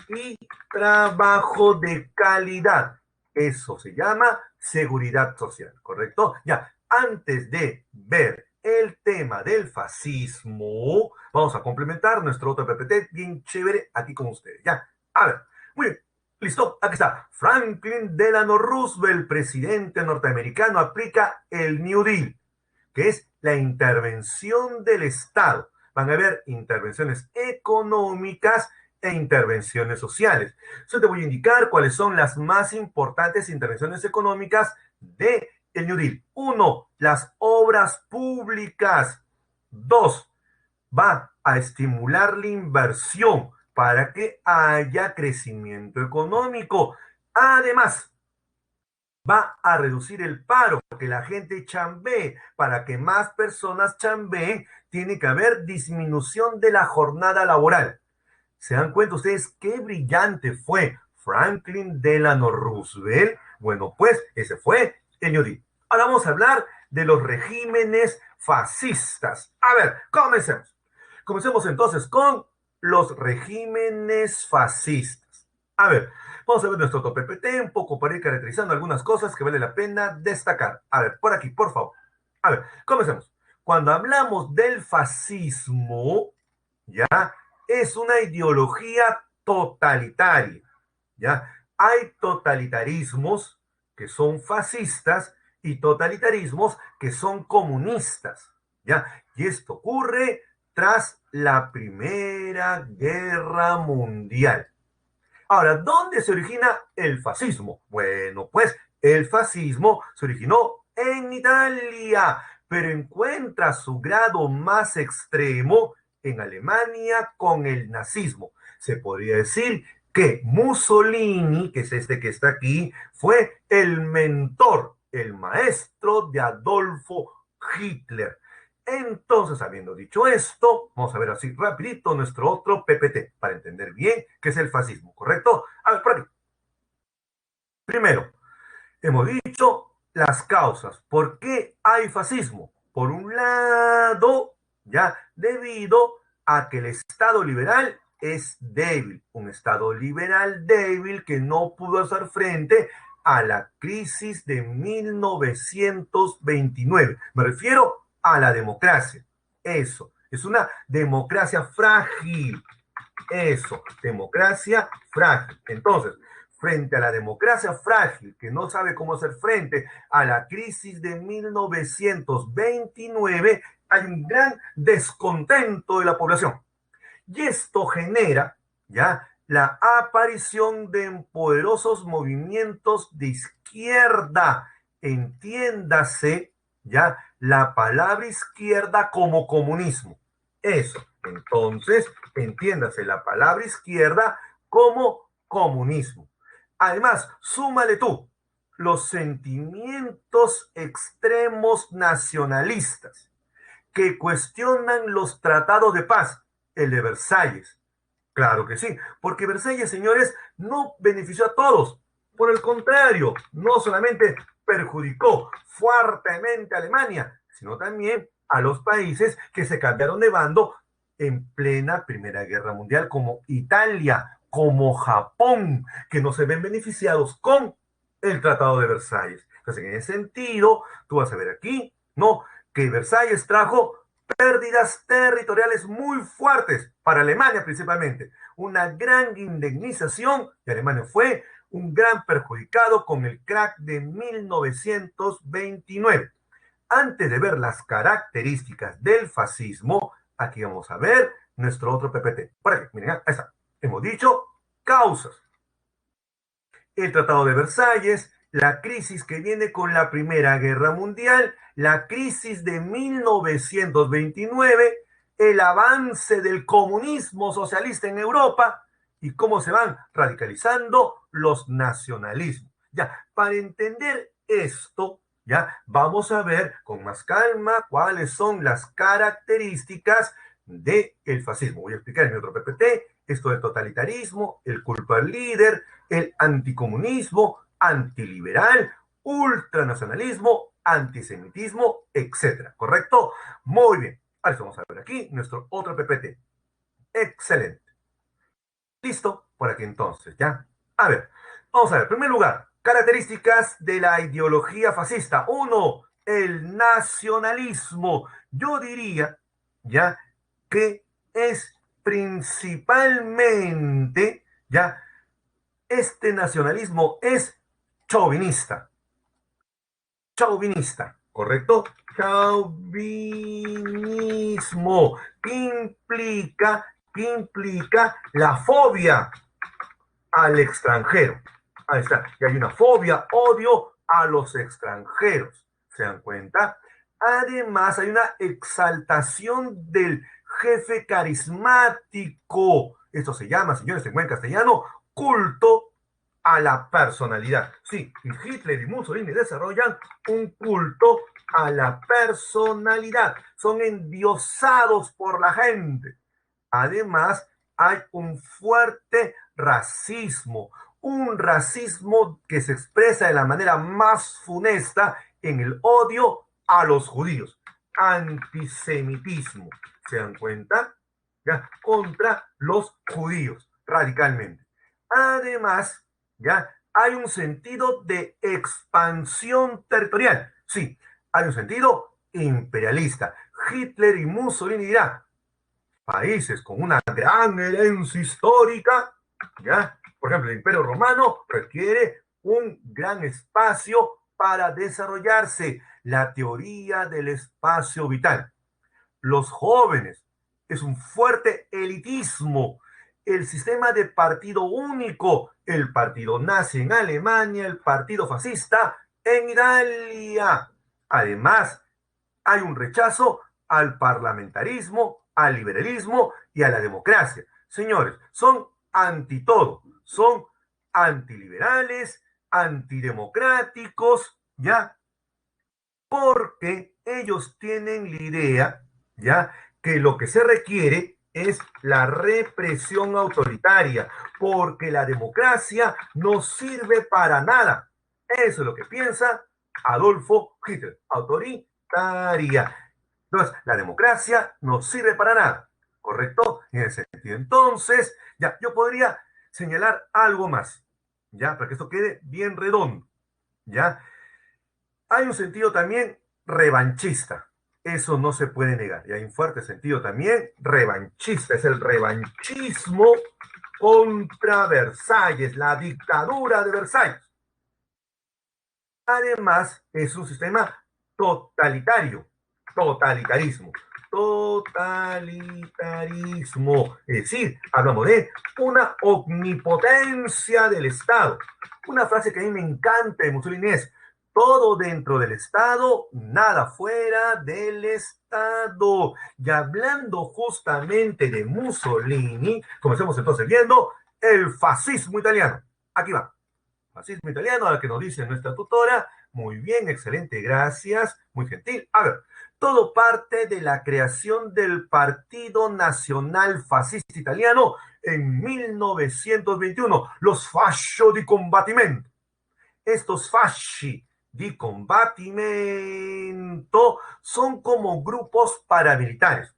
y trabajo de calidad. Eso se llama seguridad social, ¿correcto? Ya, antes de ver el tema del fascismo, vamos a complementar nuestro otro PPT bien chévere aquí con ustedes. Ya, a ver, muy bien. Listo, aquí está. Franklin Delano Roosevelt, presidente norteamericano, aplica el New Deal, que es la intervención del Estado. Van a haber intervenciones económicas e intervenciones sociales. Yo te voy a indicar cuáles son las más importantes intervenciones económicas de el New Deal. 1, las obras públicas. 2, va a estimular la inversión para que haya crecimiento económico. Además, va a reducir el paro, que la gente chambee. Para que más personas chambeen, tiene que haber disminución de la jornada laboral. ¿Se dan cuenta ustedes qué brillante fue Franklin Delano Roosevelt? Bueno, pues ese fue el New Deal. Ahora vamos a hablar de los regímenes fascistas. A ver, comencemos. Comencemos entonces con los regímenes fascistas. A ver, vamos a ver nuestro top PPT un poco para ir caracterizando algunas cosas que vale la pena destacar. A ver, por aquí, por favor. A ver, comencemos. Cuando hablamos del fascismo, ya, es una ideología totalitaria, ya. Hay totalitarismos que son fascistas y totalitarismos que son comunistas, ya. Y esto ocurre tras la Primera Guerra Mundial. Ahora, ¿dónde se origina el fascismo? Bueno, pues el fascismo se originó en Italia, pero encuentra su grado más extremo en Alemania con el nazismo. Se podría decir que Mussolini, que es este que está aquí, fue el mentor, el maestro de Adolfo Hitler. Entonces, habiendo dicho esto, vamos a ver así rapidito nuestro otro PPT para entender bien qué es el fascismo, ¿correcto? A ver, por aquí. Primero, hemos dicho las causas. ¿Por qué hay fascismo? Por un lado, ya debido a que el Estado liberal es débil, un Estado liberal débil que no pudo hacer frente a la crisis de 1929. Me refiero a la democracia. Eso, es una democracia frágil. Eso, democracia frágil. Entonces, frente a la democracia frágil que no sabe cómo hacer frente a la crisis de 1929, hay un gran descontento de la población. Y esto genera ya la aparición de poderosos movimientos de izquierda. Entiéndase, ya, la palabra izquierda como comunismo. Eso. Entonces, entiéndase la palabra izquierda como comunismo. Además, súmale tú los sentimientos extremos nacionalistas que cuestionan los tratados de paz, el de Versalles. Claro que sí, porque Versalles, señores, no benefició a todos. Por el contrario, no solamente perjudicó fuertemente a Alemania, sino también a los países que se cambiaron de bando en plena Primera Guerra Mundial, como Italia, como Japón, que no se ven beneficiados con el Tratado de Versalles. Entonces, en ese sentido, tú vas a ver aquí, ¿no? Que Versalles trajo pérdidas territoriales muy fuertes para Alemania principalmente, una gran indemnización y Alemania fue un gran perjudicado con el crack de 1929. Antes de ver las características del fascismo, aquí vamos a ver nuestro otro PPT. Por aquí, miren, ahí está. Hemos dicho causas. El Tratado de Versalles, la crisis que viene con la Primera Guerra Mundial, la crisis de 1929, el avance del comunismo socialista en Europa y cómo se van radicalizando los nacionalismos. Ya, para entender esto, ya vamos a ver con más calma cuáles son las características del fascismo. Voy a explicar en mi otro PPT esto del totalitarismo, el culto al líder, el anticomunismo, antiliberal, ultranacionalismo, antisemitismo, etcétera. ¿Correcto? Muy bien. Ahora vamos a ver aquí nuestro otro PPT. Excelente. Listo. Por aquí entonces, ¿ya? A ver, vamos a ver. En primer lugar, características de la ideología fascista. Uno, el nacionalismo. Yo diría, ¿ya? Que es principalmente, ¿ya? Este nacionalismo es chauvinista. Chauvinista, ¿correcto? Chauvinismo implica la fobia al extranjero. Ahí está. Y hay una fobia, odio a los extranjeros. ¿Se dan cuenta? Además, hay una exaltación del jefe carismático. Esto se llama, señores, en buen castellano, culto a la personalidad. Sí, y Hitler y Mussolini desarrollan un culto a la personalidad. Son endiosados por la gente. Además, hay un fuerte racismo, un racismo que se expresa de la manera más funesta en el odio a los judíos. Antisemitismo, ¿se dan cuenta? ¿Ya? Contra los judíos, radicalmente. Además, ¿ya? Hay un sentido de expansión territorial. Sí, hay un sentido imperialista. Hitler y Mussolini dirán, países con una gran herencia histórica, ¿ya? Por ejemplo, el Imperio Romano requiere un gran espacio para desarrollarse, la teoría del espacio vital. Los jóvenes, es un fuerte elitismo, el sistema de partido único, el partido nazi en Alemania, el partido fascista en Italia. Además, hay un rechazo al parlamentarismo, al liberalismo y a la democracia. Señores, son anti todo, son antiliberales, antidemocráticos, ¿ya? Porque ellos tienen la idea, ¿ya? Que lo que se requiere es la represión autoritaria, porque la democracia no sirve para nada. Eso es lo que piensa Adolfo Hitler, autoritaria. Entonces, la democracia no sirve para nada, ¿correcto? En ese sentido. Entonces, ya, yo podría señalar algo más, ¿ya? Para que esto quede bien redondo, ¿ya? Hay un sentido también revanchista. Eso no se puede negar. Y hay un fuerte sentido también revanchista. Es el revanchismo contra Versalles, la dictadura de Versalles. Además, es un sistema totalitario. Totalitarismo. Totalitarismo. Es decir, hablamos de una omnipotencia del Estado. Una frase que a mí me encanta de Mussolini es: todo dentro del Estado, nada fuera del Estado. Y hablando justamente de Mussolini, comencemos entonces viendo el fascismo italiano. Aquí va. Fascismo italiano, a la que nos dice nuestra tutora. Muy bien, excelente, gracias, muy gentil. A ver, todo parte de la creación del Partido Nacional Fascista Italiano en 1921, los Fascio di Combattimento. Estos fasci di combattimento son como grupos paramilitares.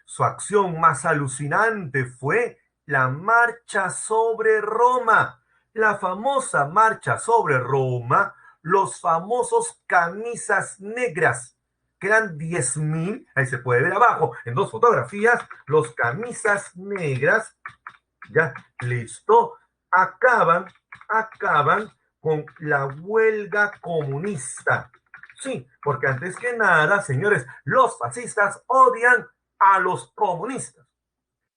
Su acción más alucinante fue la marcha sobre Roma, la famosa marcha sobre Roma, los famosos camisas negras, que eran 10.000, ahí se puede ver abajo en dos fotografías, los camisas negras, ya, listo, acaban con la huelga comunista. Sí, porque antes que nada, señores, los fascistas odian a los comunistas.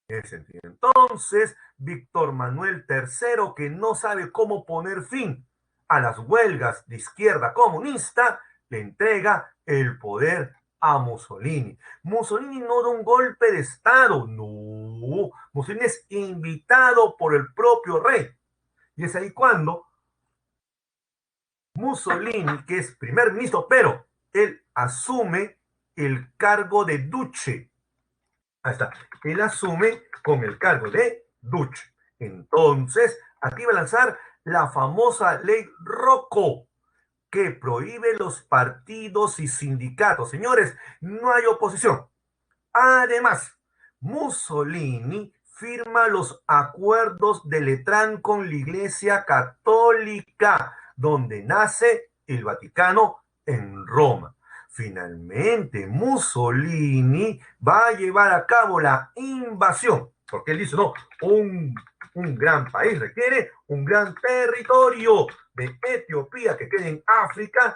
En ese sentido, entonces, Víctor Manuel III, que no sabe cómo poner fin a las huelgas de izquierda comunista, le entrega el poder a Mussolini. Mussolini no da un golpe de Estado, no. Mussolini es invitado por el propio rey. Y es ahí cuando Mussolini, que es primer ministro, pero él asume el cargo de duce. Ahí está. Él asume con el cargo de duce. Entonces, aquí va a lanzar la famosa ley Rocco, que prohíbe los partidos y sindicatos. Señores, no hay oposición. Además, Mussolini firma los acuerdos de Letrán con la Iglesia Católica, donde nace el Vaticano en Roma. Finalmente, Mussolini va a llevar a cabo la invasión, porque él dice, no, un gran país requiere un gran territorio de Etiopía, que queda en África,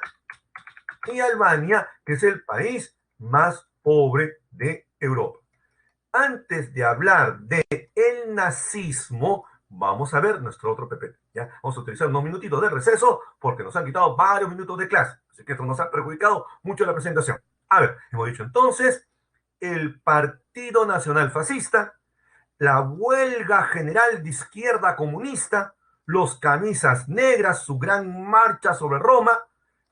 y Albania, que es el país más pobre de Europa. Antes de hablar de el nazismo, vamos a ver nuestro otro PPT. ¿Ya? Vamos a utilizar unos minutitos de receso porque nos han quitado varios minutos de clase. Así que esto nos ha perjudicado mucho la presentación. A ver, hemos dicho entonces el Partido Nacional Fascista, la huelga general de izquierda comunista, los camisas negras, su gran marcha sobre Roma,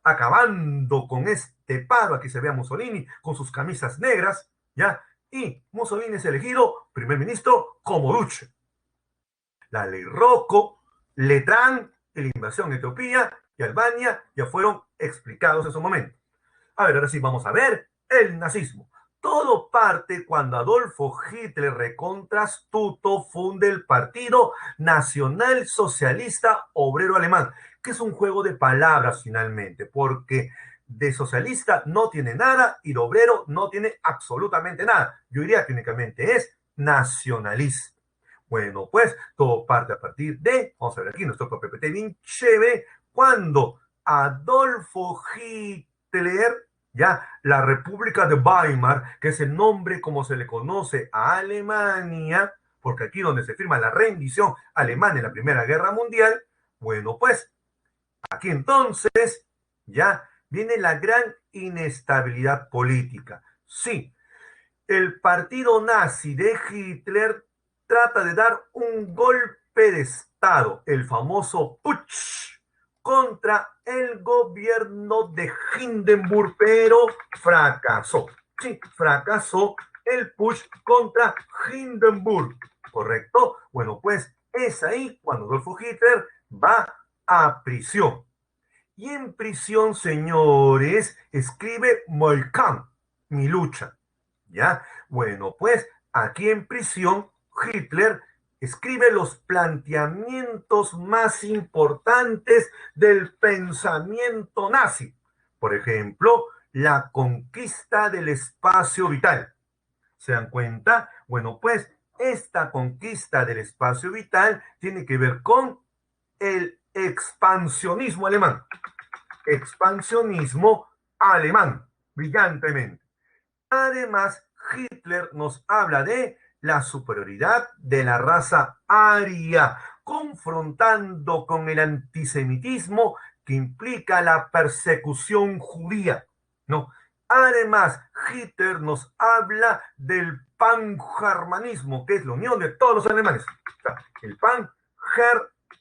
acabando con este paro. Aquí se ve a Mussolini con sus camisas negras, ¿ya? Y Mussolini es elegido primer ministro como duce. La ley Rocco, Letrán, la invasión de Etiopía y Albania ya fueron explicados en su momento. A ver, ahora sí, vamos a ver el nazismo. Todo parte cuando Adolfo Hitler, recontra astuto, funde el Partido Nacional Socialista Obrero Alemán, que es un juego de palabras finalmente, porque de socialista no tiene nada y de obrero no tiene absolutamente nada. Yo diría que únicamente es nacionalista. Bueno, pues todo parte a partir de, vamos a ver aquí nuestro PPT bien chévere, cuando Adolfo Hitler, ya la República de Weimar, que es el nombre como se le conoce a Alemania, porque aquí donde se firma la rendición alemana en la Primera Guerra Mundial, bueno, pues aquí entonces ya viene la gran inestabilidad política. Sí, el partido nazi de Hitler trata de dar un golpe de Estado, el famoso putsch, contra el gobierno de Hindenburg, pero fracasó. Sí, fracasó el putsch contra Hindenburg, ¿correcto? Bueno, pues es ahí cuando Adolfo Hitler va a prisión. Y en prisión, señores, escribe Mein Kampf, mi lucha. ¿Ya? Bueno, pues aquí en prisión, Hitler escribe los planteamientos más importantes del pensamiento nazi. Por ejemplo, la conquista del espacio vital. ¿Se dan cuenta? Bueno, pues esta conquista del espacio vital tiene que ver con el expansionismo alemán. Expansionismo alemán, brillantemente. Además, Hitler nos habla de la superioridad de la raza aria, confrontando con el antisemitismo que implica la persecución judía, ¿no? Además, Hitler nos habla del pangermanismo, que es la unión de todos los alemanes. O sea, el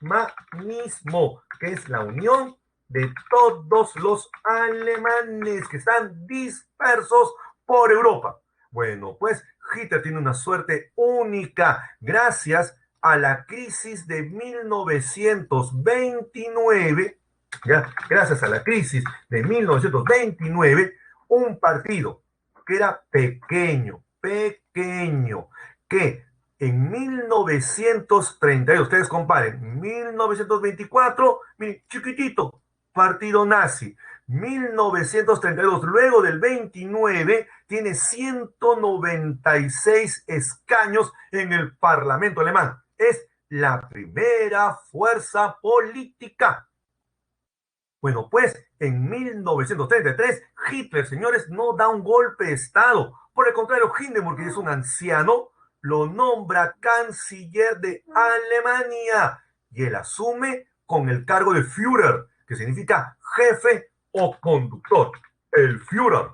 pangermanismo, que es la unión de todos los alemanes que están dispersos por Europa. Bueno, pues Hitler tiene una suerte única gracias a la crisis de 1929, ¿ya? Gracias a la crisis de 1929, un partido que era pequeño, que en 1932, ustedes comparen, 1924, miren, chiquitito, partido nazi. 1932, luego del 29, tiene 196 escaños en el Parlamento alemán. Es la primera fuerza política. Bueno, pues en 1933, Hitler, señores, no da un golpe de Estado. Por el contrario, Hindenburg, que es un anciano, lo nombra canciller de Alemania y él asume con el cargo de Führer, que significa jefe o conductor. El Führer,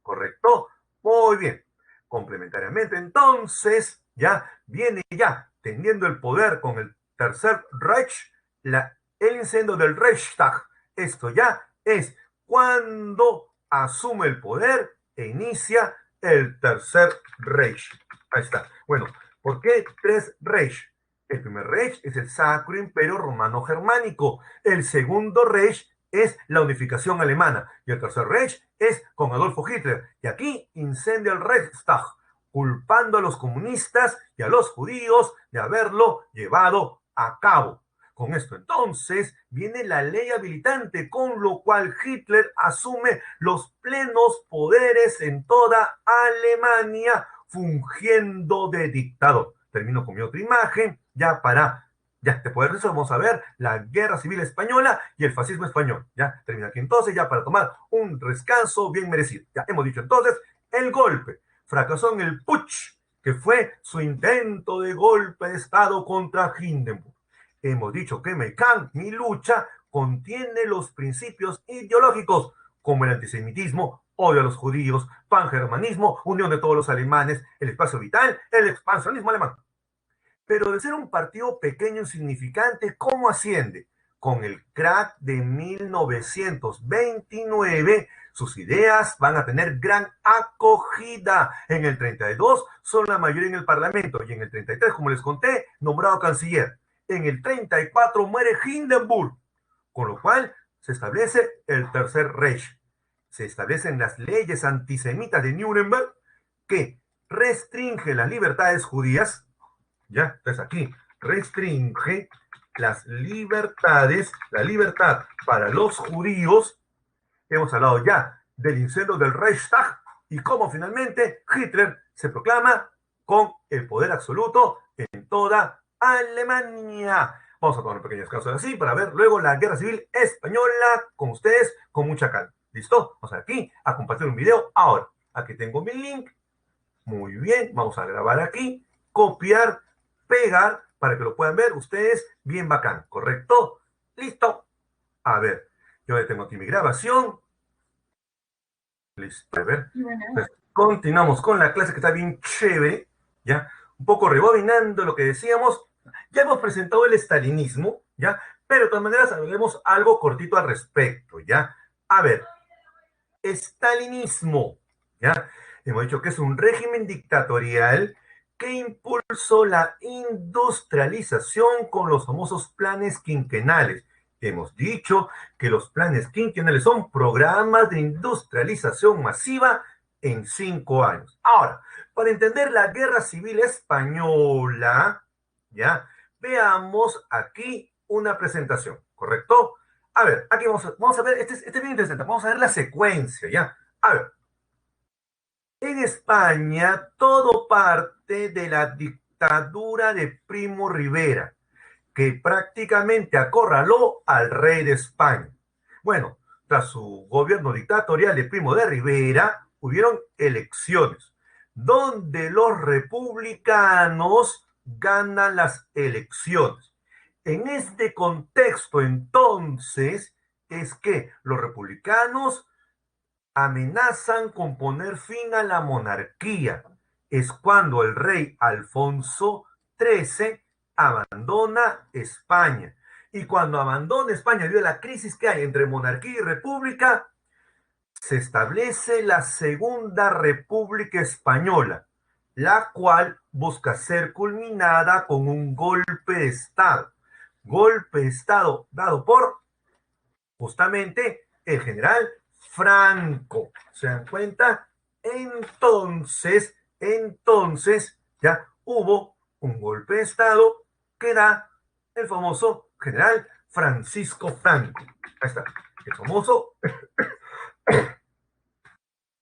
¿correcto? Muy bien. Complementariamente, entonces, ya viene ya teniendo el poder con el Tercer Reich, el incendio del Reichstag. Esto ya es cuando asume el poder e inicia el Tercer Reich. Ahí está. Bueno, ¿por qué tres Reich? El primer Reich es el Sacro Imperio Romano Germánico. El segundo Reich es la unificación alemana. Y el tercer Reich es con Adolfo Hitler. Y aquí incendia el Reichstag, culpando a los comunistas y a los judíos de haberlo llevado a cabo. Con esto entonces viene la ley habilitante, con lo cual Hitler asume los plenos poderes en toda Alemania, fungiendo de dictador. Termino con mi otra imagen, ya después de eso vamos a ver la Guerra Civil Española y el fascismo español. Ya termina aquí entonces, ya para tomar un descanso bien merecido. Ya hemos dicho entonces, el golpe fracasó en el putsch, que fue su intento de golpe de Estado contra Hindenburg. Hemos dicho que mi lucha, contiene los principios ideológicos como el antisemitismo, odio a los judíos, pangermanismo, unión de todos los alemanes, el espacio vital, el expansionismo alemán. Pero de ser un partido pequeño e insignificante, ¿cómo asciende? Con el crack de 1929, sus ideas van a tener gran acogida. En el 32 son la mayoría en el Parlamento y en el 33, como les conté, nombrado canciller. En el 34 muere Hindenburg, con lo cual se establece el Tercer Reich. Se establecen las leyes antisemitas de Nuremberg que restringe las libertades judías. Ya, entonces aquí restringe las libertades, la libertad para los judíos. Hemos hablado ya del incendio del Reichstag y cómo finalmente Hitler se proclama con el poder absoluto en toda Alemania. Vamos a tomar un pequeño descanso así para ver luego la Guerra Civil Española con ustedes con mucha calma. ¿Listo? Vamos aquí a compartir un video ahora. Aquí tengo mi link. Muy bien, vamos a grabar aquí, copiar, pegar para que lo puedan ver ustedes bien bacán, ¿correcto? Listo. A ver, yo ya tengo aquí mi grabación. Listo, a ver. Pues, continuamos con la clase que está bien chévere, ¿ya? Un poco rebobinando lo que decíamos. Ya hemos presentado el estalinismo, ¿ya? Pero de todas maneras hablemos algo cortito al respecto, ¿ya? A ver, estalinismo, ¿ya? Hemos dicho que es un régimen dictatorial que impulsó la industrialización con los famosos planes quinquenales. Hemos dicho que los planes quinquenales son programas de industrialización masiva en 5 años. Ahora, para entender la Guerra Civil Española, ¿ya? Veamos aquí una presentación, ¿correcto? A ver, aquí vamos a ver, este es bien interesante, vamos a ver la secuencia, ¿ya? A ver, en España todo parte de la dictadura de Primo Rivera, que prácticamente acorraló al rey de España. Bueno, tras su gobierno dictatorial de Primo de Rivera, hubieron elecciones, donde los republicanos ganan las elecciones. En este contexto, entonces, es que los republicanos amenazan con poner fin a la monarquía. Es cuando el rey Alfonso XIII abandona España. Y cuando abandona España, debido a la crisis que hay entre monarquía y república, se establece la Segunda República Española, la cual busca ser culminada con un golpe de Estado. Golpe de Estado dado por justamente el general Franco. ¿Se dan cuenta? Entonces, ya hubo un golpe de Estado que da el famoso general Francisco Franco. Ahí está, el famoso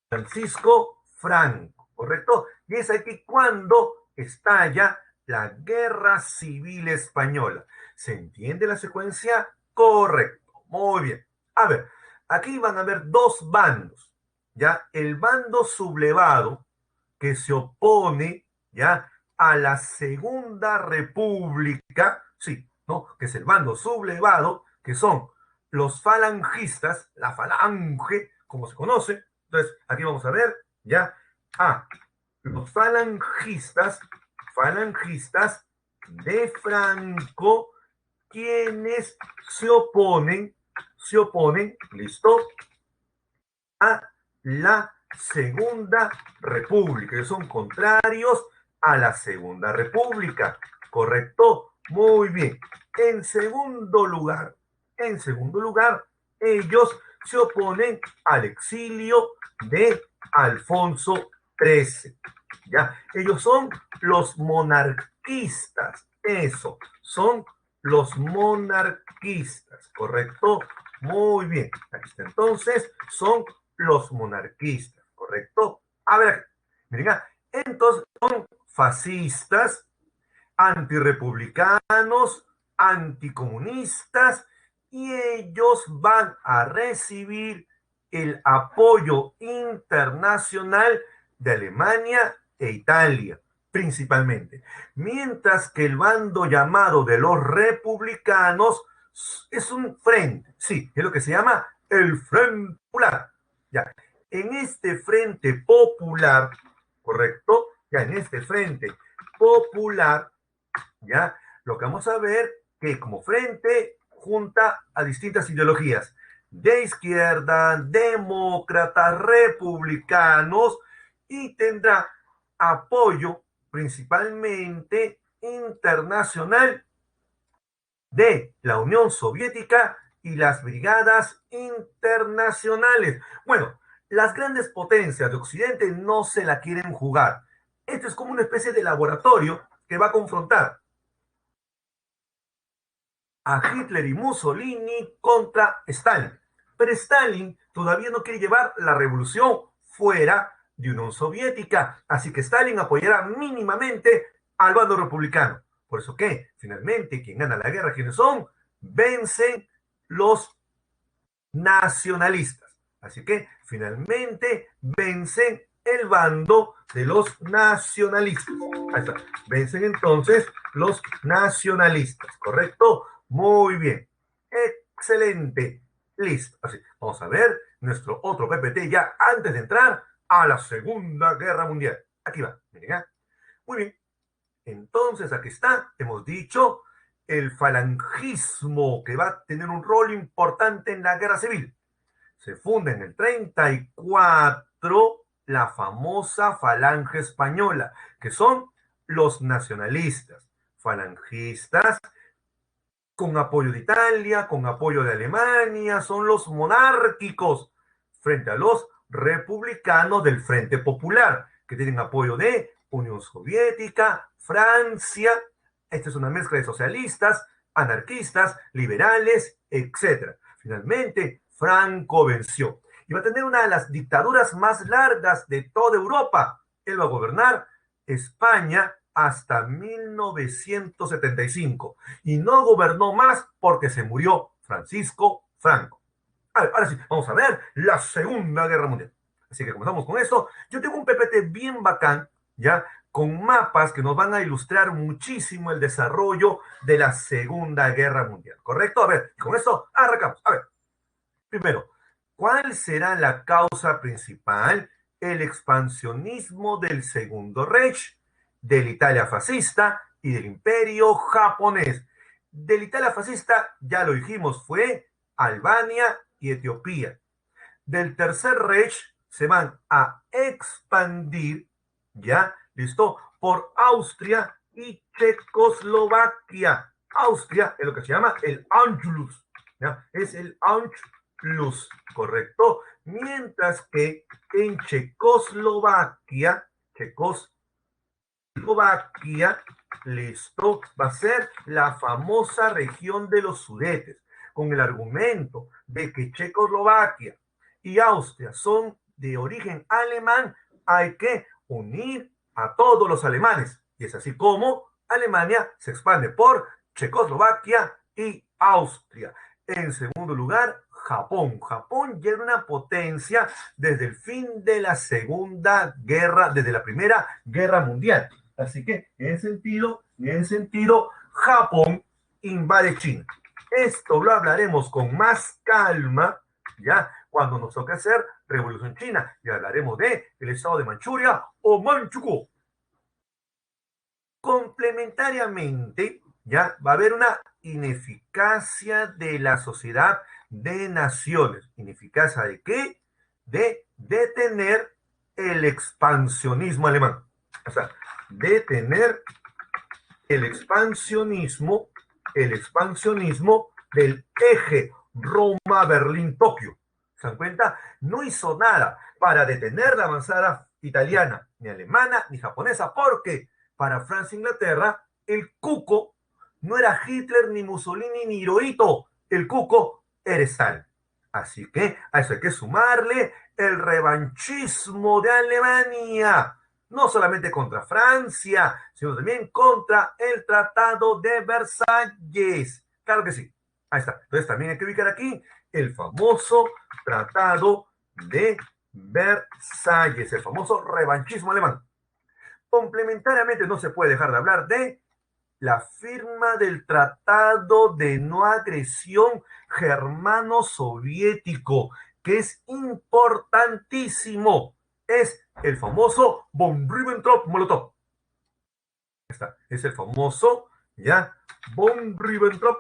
Francisco Franco, ¿correcto? Y es aquí cuando estalla la Guerra Civil Española. ¿Se entiende la secuencia? Correcto, muy bien. A ver, aquí van a haber dos bandos, ¿ya? El bando sublevado que se opone, ¿ya? A la Segunda República, sí, ¿no? Que es el bando sublevado, que son los falangistas, la falange, como se conoce. Entonces, aquí vamos a ver, ¿ya? Los falangistas de Franco, quienes se oponen, ¿listo? A la Segunda República, que son contrarios a la Segunda República, ¿correcto? Muy bien. En segundo lugar, ellos se oponen al exilio de Alfonso XIII. ¿Ya? Ellos son los monarquistas, eso, son los monarquistas, ¿correcto? Muy bien, aquí está entonces, son los monarquistas, ¿correcto? A ver, miren, entonces son fascistas, antirrepublicanos, anticomunistas, y ellos van a recibir el apoyo internacional de Alemania e Italia, principalmente. Mientras que el bando llamado de los republicanos es un frente, sí, es lo que se llama el Frente Popular. Ya, en este Frente Popular, ¿correcto? Ya, en este Frente Popular, ¿ya? Lo que vamos a ver que como frente junta a distintas ideologías de izquierda, demócratas, republicanos, y tendrá apoyo principalmente internacional de la Unión Soviética y las brigadas internacionales. Bueno, las grandes potencias de Occidente no se la quieren jugar. Esto es como una especie de laboratorio que va a confrontar a Hitler y Mussolini contra Stalin. Pero Stalin todavía no quiere llevar la revolución fuera de Unión Soviética, así que Stalin apoyará mínimamente al bando republicano. Por eso que, finalmente, quien gana la guerra, ¿quiénes son? Vencen los nacionalistas. Así que, finalmente, vencen el bando de los nacionalistas. Ahí está. Vencen entonces los nacionalistas, ¿correcto? Muy bien. Excelente. Listo. Así, vamos a ver nuestro otro PPT ya antes de entrar a la Segunda Guerra Mundial. Aquí va. Miren, ¿eh? Muy bien. Entonces, aquí está. Hemos dicho el falangismo que va a tener un rol importante en la guerra civil. Se funda en el 34 la famosa Falange Española, que son los nacionalistas, falangistas con apoyo de Italia, con apoyo de Alemania, son los monárquicos frente a los republicanos del Frente Popular, que tienen apoyo de Unión Soviética, Francia. Esta es una mezcla de socialistas, anarquistas, liberales, etc. Finalmente, Franco venció. Y va a tener una de las dictaduras más largas de toda Europa. Él va a gobernar España hasta 1975. Y no gobernó más porque se murió Francisco Franco. A ver, ahora sí, vamos a ver la Segunda Guerra Mundial. Así que comenzamos con esto. Yo tengo un PPT bien bacán, ¿ya? Con mapas que nos van a ilustrar muchísimo el desarrollo de la Segunda Guerra Mundial, ¿correcto? A ver, con esto arrancamos. A ver, primero, ¿cuál será la causa principal? El expansionismo del Segundo Reich, de la Italia fascista y del Imperio japonés. De la Italia fascista, ya lo dijimos, fue Albania y Etiopía. Del Tercer Reich se van a expandir, ¿ya? ¿Listo? Por Austria y Checoslovaquia. Austria es lo que se llama el Anschluss, ¿ya? Es el Anschluss, ¿correcto? Mientras que en Checoslovaquia, listo, va a ser la famosa región de los Sudetes, con el argumento de que Checoslovaquia y Austria son de origen alemán, hay que unir a todos los alemanes. Y es así como Alemania se expande por Checoslovaquia y Austria. En segundo lugar, Japón. Japón ya era una potencia desde el fin de la Segunda Guerra, desde la Primera Guerra Mundial. Así que, en ese sentido, Japón invade China. Esto lo hablaremos con más calma, ¿ya? Cuando nos toque hacer Revolución China. Y hablaremos de el estado de Manchuria o Manchukuo. Complementariamente, ya va a haber una ineficacia de la sociedad de naciones. ¿Ineficacia de qué? De detener el expansionismo alemán. O sea, detener el expansionismo del eje Roma-Berlín-Tokio. ¿Se dan cuenta? No hizo nada para detener la avanzada italiana, ni alemana, ni japonesa, porque para Francia e Inglaterra, el cuco no era Hitler, ni Mussolini, ni Hirohito. El cuco era Stalin. Así que a eso hay que sumarle el revanchismo de Alemania, no solamente contra Francia, sino también contra el Tratado de Versalles. Claro que sí. Ahí está. Entonces también hay que ubicar aquí el famoso Tratado de Versalles, el famoso revanchismo alemán. Complementariamente no se puede dejar de hablar de la firma del Tratado de No Agresión Germano-Soviético, que es importantísimo. Es el famoso von Ribbentrop-Molotov. Está, es el famoso, ya, von Ribbentrop,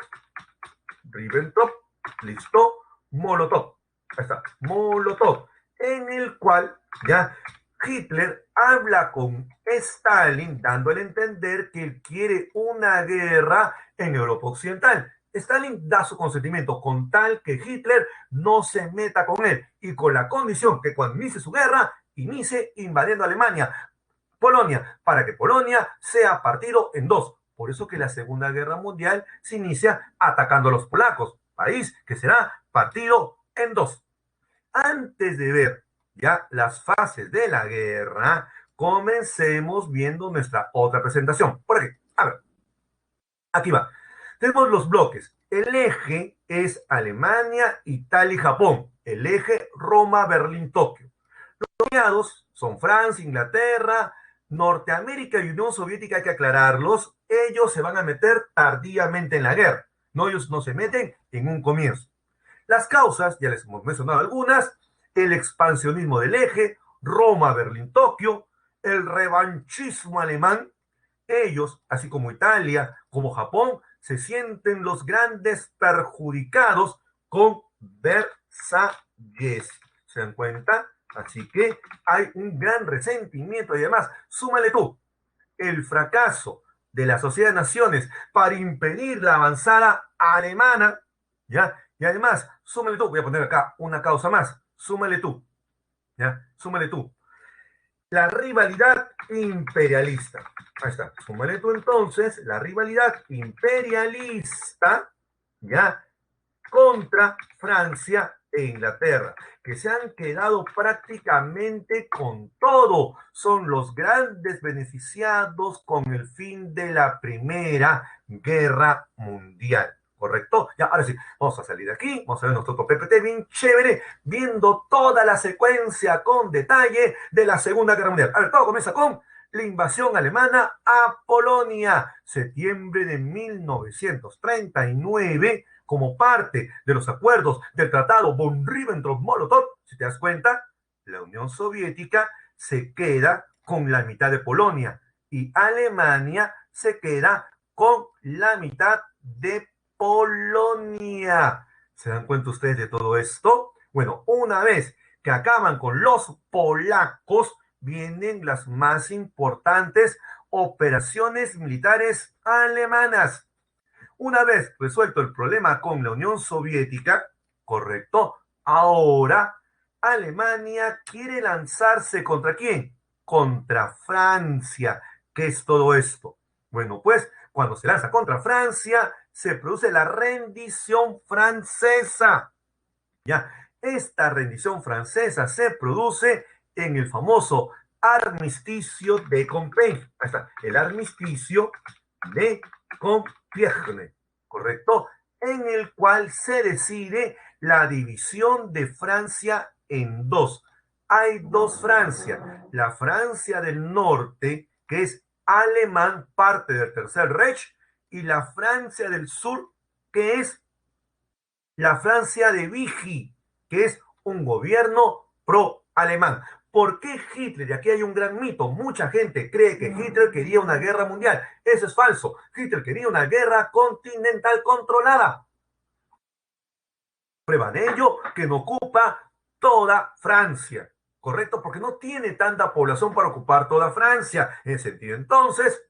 listo, Molotov. Ahí está, Molotov, en el cual, ya, Hitler habla con Stalin, dándole a entender que él quiere una guerra en Europa Occidental. Stalin da su consentimiento con tal que Hitler no se meta con él y con la condición que cuando inicie su guerra, inicie invadiendo Alemania, Polonia, para que Polonia sea partido en dos. Por eso que la Segunda Guerra Mundial se inicia atacando a los polacos, país que será partido en dos. Antes de ver ya las fases de la guerra, comencemos viendo nuestra otra presentación. Por aquí, a ver, aquí va. Tenemos los bloques. El eje es Alemania, Italia y Japón. El eje Roma, Berlín, Tokio. Los aliados son Francia, Inglaterra, Norteamérica y Unión Soviética, hay que aclararlos. Ellos se van a meter tardíamente en la guerra. No, ellos no se meten en un comienzo. Las causas, ya les hemos mencionado algunas: el expansionismo del eje, Roma, Berlín, Tokio, el revanchismo alemán. Ellos, así como Italia, como Japón, se sienten los grandes perjudicados con Versalles. ¿Se dan cuenta? Así que hay un gran resentimiento y además, súmale tú, el fracaso de la Sociedad de Naciones para impedir la avanzada alemana, ¿ya? Y además, súmale tú, voy a poner acá una causa más, súmale tú, ¿ya? Súmale tú, la rivalidad imperialista. Ahí está, súmale tú entonces la rivalidad imperialista, ¿ya? Contra Francia e Inglaterra, que se han quedado prácticamente con todo. Son los grandes beneficiados con el fin de la Primera Guerra Mundial. ¿correcto? Ya, ahora sí, vamos a salir de aquí, vamos a ver nuestro PPT bien chévere, viendo toda la secuencia con detalle de la Segunda Guerra Mundial. A ver, todo comienza con la invasión alemana a Polonia, septiembre de 1939, como parte de los acuerdos del Tratado von Ribbentrop-Molotov. Si te das cuenta, la Unión Soviética se queda con la mitad de Polonia y Alemania se queda con la mitad de Polonia. ¿Se dan cuenta ustedes de todo esto? Bueno, una vez que acaban con los polacos, vienen las más importantes operaciones militares alemanas. Una vez resuelto el problema con la Unión Soviética, correcto, ahora Alemania quiere lanzarse ¿contra quién? Contra Francia. ¿Qué es todo esto? Bueno, pues cuando se lanza contra Francia, se produce la rendición francesa. ¿Ya? Esta rendición francesa se produce en el famoso armisticio de Compiègne. Ahí está, el armisticio de Compiègne, ¿correcto? En el cual se decide la división de Francia en dos. Hay dos Francia, la Francia del norte, que es alemán, parte del Tercer Reich, y la Francia del sur, que es la Francia de Vichy, que es un gobierno pro-alemán. ¿Por qué Hitler? Y aquí hay un gran mito. Mucha gente cree que Hitler quería una guerra mundial. Eso es falso. Hitler quería una guerra continental controlada. Prueba de ello que no ocupa toda Francia. ¿Correcto? Porque no tiene tanta población para ocupar toda Francia. En ese sentido, entonces,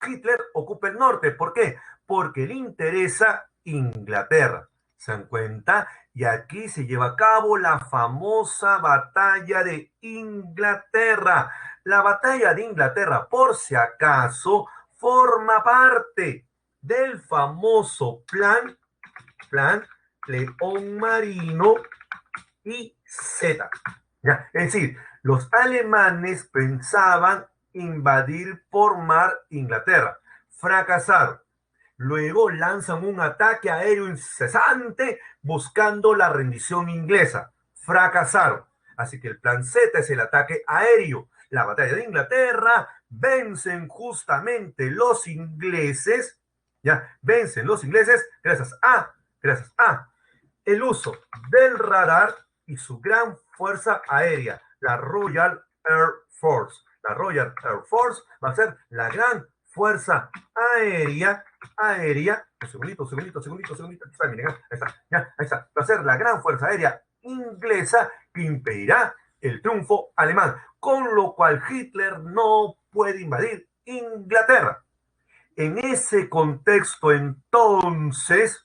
Hitler ocupa el norte. ¿Por qué? Porque le interesa Inglaterra. ¿Se dan cuenta? Y aquí se lleva a cabo la famosa batalla de Inglaterra. La batalla de Inglaterra, por si acaso, forma parte del famoso plan León Marino y Z. ¿Ya? Es decir, los alemanes pensaban invadir por mar Inglaterra. Fracasaron. Luego lanzan un ataque aéreo incesante buscando la rendición inglesa. Fracasaron. Así que el plan Z es el ataque aéreo. La batalla de Inglaterra, vencen justamente los ingleses, ya, vencen los ingleses gracias a el uso del radar y su gran fuerza aérea, la Royal Air Force. La Royal Air Force va a ser la gran fuerza aérea, un segundito, miren, ahí está, ya, ahí está, va a ser la gran fuerza aérea inglesa que impedirá el triunfo alemán, con lo cual Hitler no puede invadir Inglaterra. En ese contexto, entonces,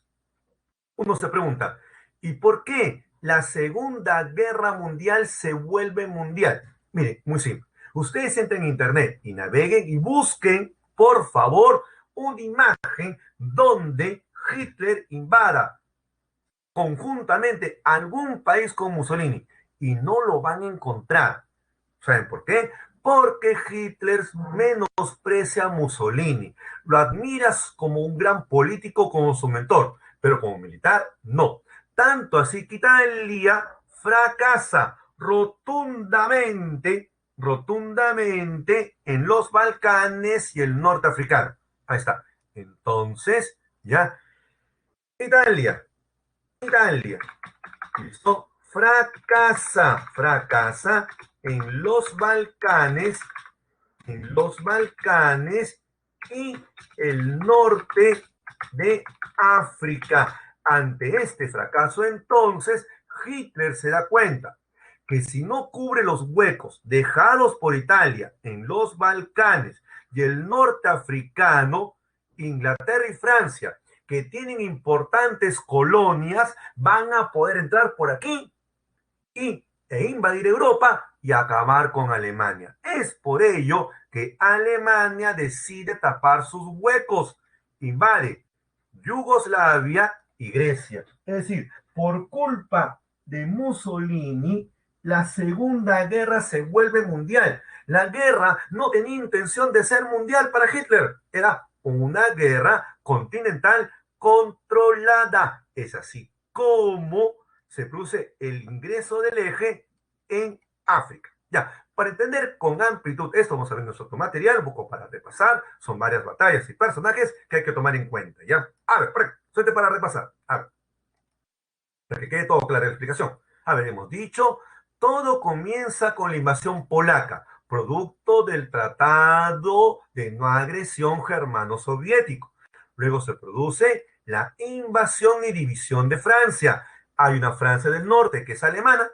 uno se pregunta, ¿y por qué la Segunda Guerra Mundial se vuelve mundial? Mire, muy simple. Ustedes entren en internet y naveguen y busquen, por favor, una imagen donde Hitler invada conjuntamente algún país con Mussolini y no lo van a encontrar. ¿Saben por qué? Porque Hitler menosprecia a Mussolini. Lo admiras como un gran político, como su mentor, pero como militar, no. Tanto así que Italia fracasa rotundamente en los Balcanes y el norte africano. Ahí está. Entonces, ya, Italia, listo, fracasa en los Balcanes y el norte de África. Ante este fracaso, entonces, Hitler se da cuenta que si no cubre los huecos dejados por Italia en los Balcanes y el norte africano, Inglaterra y Francia, que tienen importantes colonias, van a poder entrar por aquí e invadir Europa y acabar con Alemania. Es por ello que Alemania decide tapar sus huecos, invade Yugoslavia y Grecia. Es decir, por culpa de Mussolini, la Segunda Guerra se vuelve mundial. La guerra no tenía intención de ser mundial para Hitler, era una guerra continental controlada. Es así como se produce el ingreso del eje en África. Ya, para entender con amplitud esto, vamos a ver nuestro material, un poco para repasar. Son varias batallas y personajes que hay que tomar en cuenta, ¿ya? A ver, suerte para repasar. A ver, para que quede todo claro la explicación. A ver, hemos dicho, todo comienza con la invasión polaca, producto del Tratado de No Agresión Germano-Soviético. Luego se produce la invasión y división de Francia. Hay una Francia del norte que es alemana,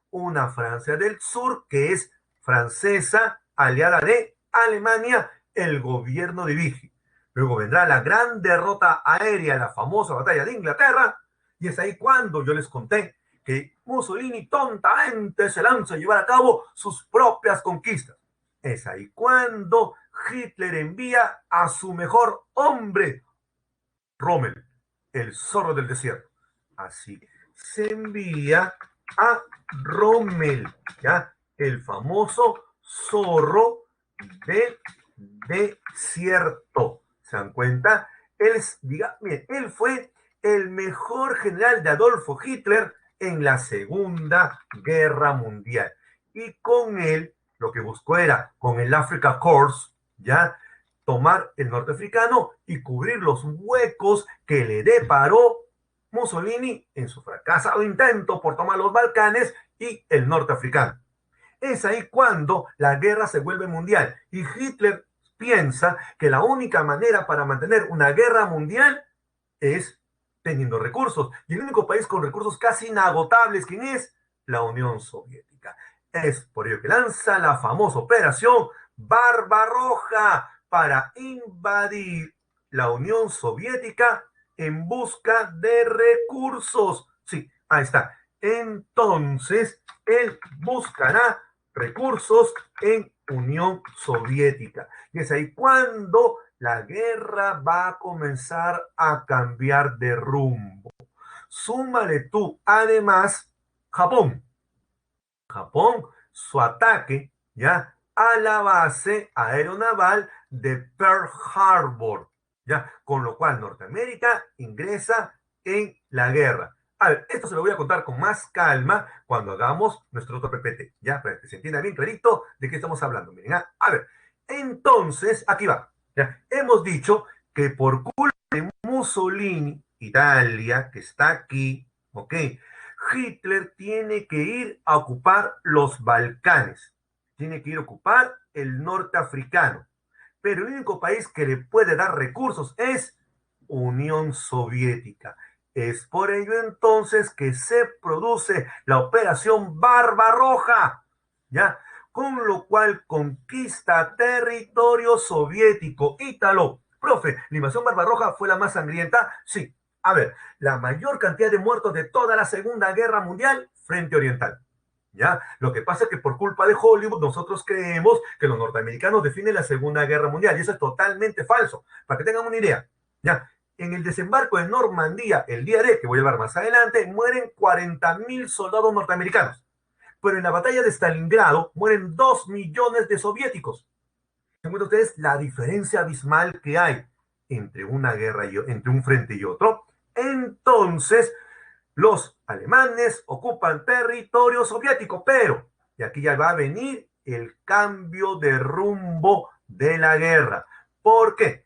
una Francia del sur que es francesa, aliada de Alemania, el gobierno de Vichy. Luego vendrá la gran derrota aérea, la famosa batalla de Inglaterra, y es ahí cuando yo les conté que Mussolini tontamente se lanza a llevar a cabo sus propias conquistas. Es ahí cuando Hitler envía a su mejor hombre, Rommel, el zorro del desierto. Así se envía a Rommel, ¿ya? El famoso zorro del desierto. ¿Se dan cuenta? Él fue el mejor general de Adolfo Hitler en la Segunda Guerra Mundial. Y con él, lo que buscó era, con el Africa Corps, ¿ya? Tomar el norteafricano y cubrir los huecos que le deparó Mussolini en su fracasado intento por tomar los Balcanes y el norteafricano. Es ahí cuando la guerra se vuelve mundial y Hitler piensa que la única manera para mantener una guerra mundial es teniendo recursos. Y el único país con recursos casi inagotables, ¿quién es? La Unión Soviética. Es por ello que lanza la famosa operación Barbarroja para invadir la Unión Soviética en busca de recursos. Sí, ahí está. Entonces, él buscará recursos en Unión Soviética. Y es ahí cuando la guerra va a comenzar a cambiar de rumbo. Súmale tú, además, Japón. Japón, su ataque, ¿ya? A la base aeronaval de Pearl Harbor, ¿ya? Con lo cual Norteamérica ingresa en la guerra. A ver, esto se lo voy a contar con más calma cuando hagamos nuestro otro PPT, ¿ya? Para que se entienda bien clarito de qué estamos hablando. Miren, a ver, entonces, aquí va, ¿ya? Hemos dicho que por culpa de Mussolini, Italia, que está aquí, ¿ok? Hitler tiene que ir a ocupar los Balcanes, tiene que ir a ocupar el norte africano, pero el único país que le puede dar recursos es Unión Soviética. Es por ello entonces que se produce la operación Barbarroja, ¿ya? Con lo cual conquista territorio soviético. Ítalo, profe, ¿la invasión Barbarroja fue la más sangrienta? Sí. A ver, la mayor cantidad de muertos de toda la Segunda Guerra Mundial, Frente Oriental. ¿Ya? Lo que pasa es que por culpa de Hollywood nosotros creemos que los norteamericanos definen la Segunda Guerra Mundial y eso es totalmente falso. Para que tengan una idea, ¿ya? En el desembarco de Normandía, el día D, que voy a hablar más adelante, mueren 40.000 soldados norteamericanos. Pero en la batalla de Stalingrado mueren 2 millones de soviéticos. ¿Se encuentran ustedes la diferencia abismal que hay entre una guerra y entre un frente y otro? Entonces, los alemanes ocupan territorio soviético, pero, y aquí ya va a venir el cambio de rumbo de la guerra. ¿Por qué?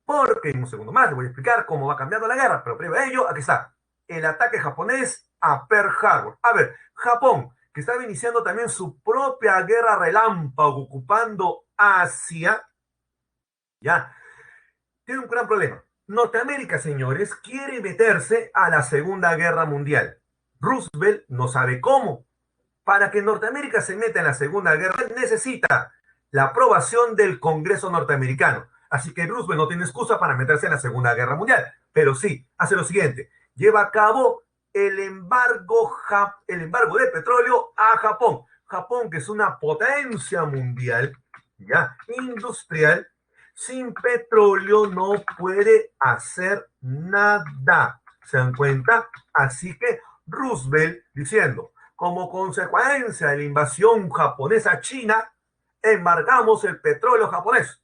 Porque en un segundo más les voy a explicar cómo va cambiando la guerra, pero previo a ello, aquí está, el ataque japonés a Pearl Harbor. A ver, Japón, que estaba iniciando también su propia guerra relámpago, ocupando Asia, ya, tiene un gran problema. Norteamérica, señores, quiere meterse a la Segunda Guerra Mundial. Roosevelt no sabe cómo. Para que Norteamérica se meta en la Segunda Guerra, necesita la aprobación del Congreso norteamericano. Así que Roosevelt no tiene excusa para meterse en la Segunda Guerra Mundial. Pero sí, hace lo siguiente. Lleva a cabo el embargo de petróleo a Japón. Japón, que es una potencia mundial, ya, industrial, sin petróleo no puede hacer nada. ¿Se dan cuenta? Así que Roosevelt diciendo, como consecuencia de la invasión japonesa a China, embargamos el petróleo japonés.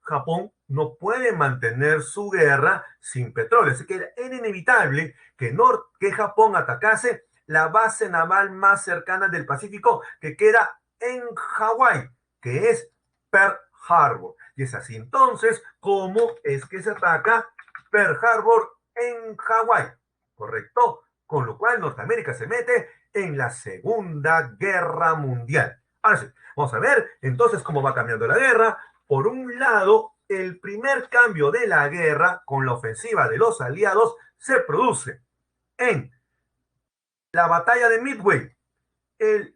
Japón no puede mantener su guerra sin petróleo. Así que era inevitable que Japón atacase la base naval más cercana del Pacífico que queda en Hawái, que es Pearl Harbor. Y es así entonces como es que se ataca Pearl Harbor en Hawái, ¿correcto? Con lo cual Norteamérica se mete en la Segunda Guerra Mundial. Ahora sí, vamos a ver entonces cómo va cambiando la guerra. Por un lado, el primer cambio de la guerra con la ofensiva de los aliados se produce en la batalla de Midway,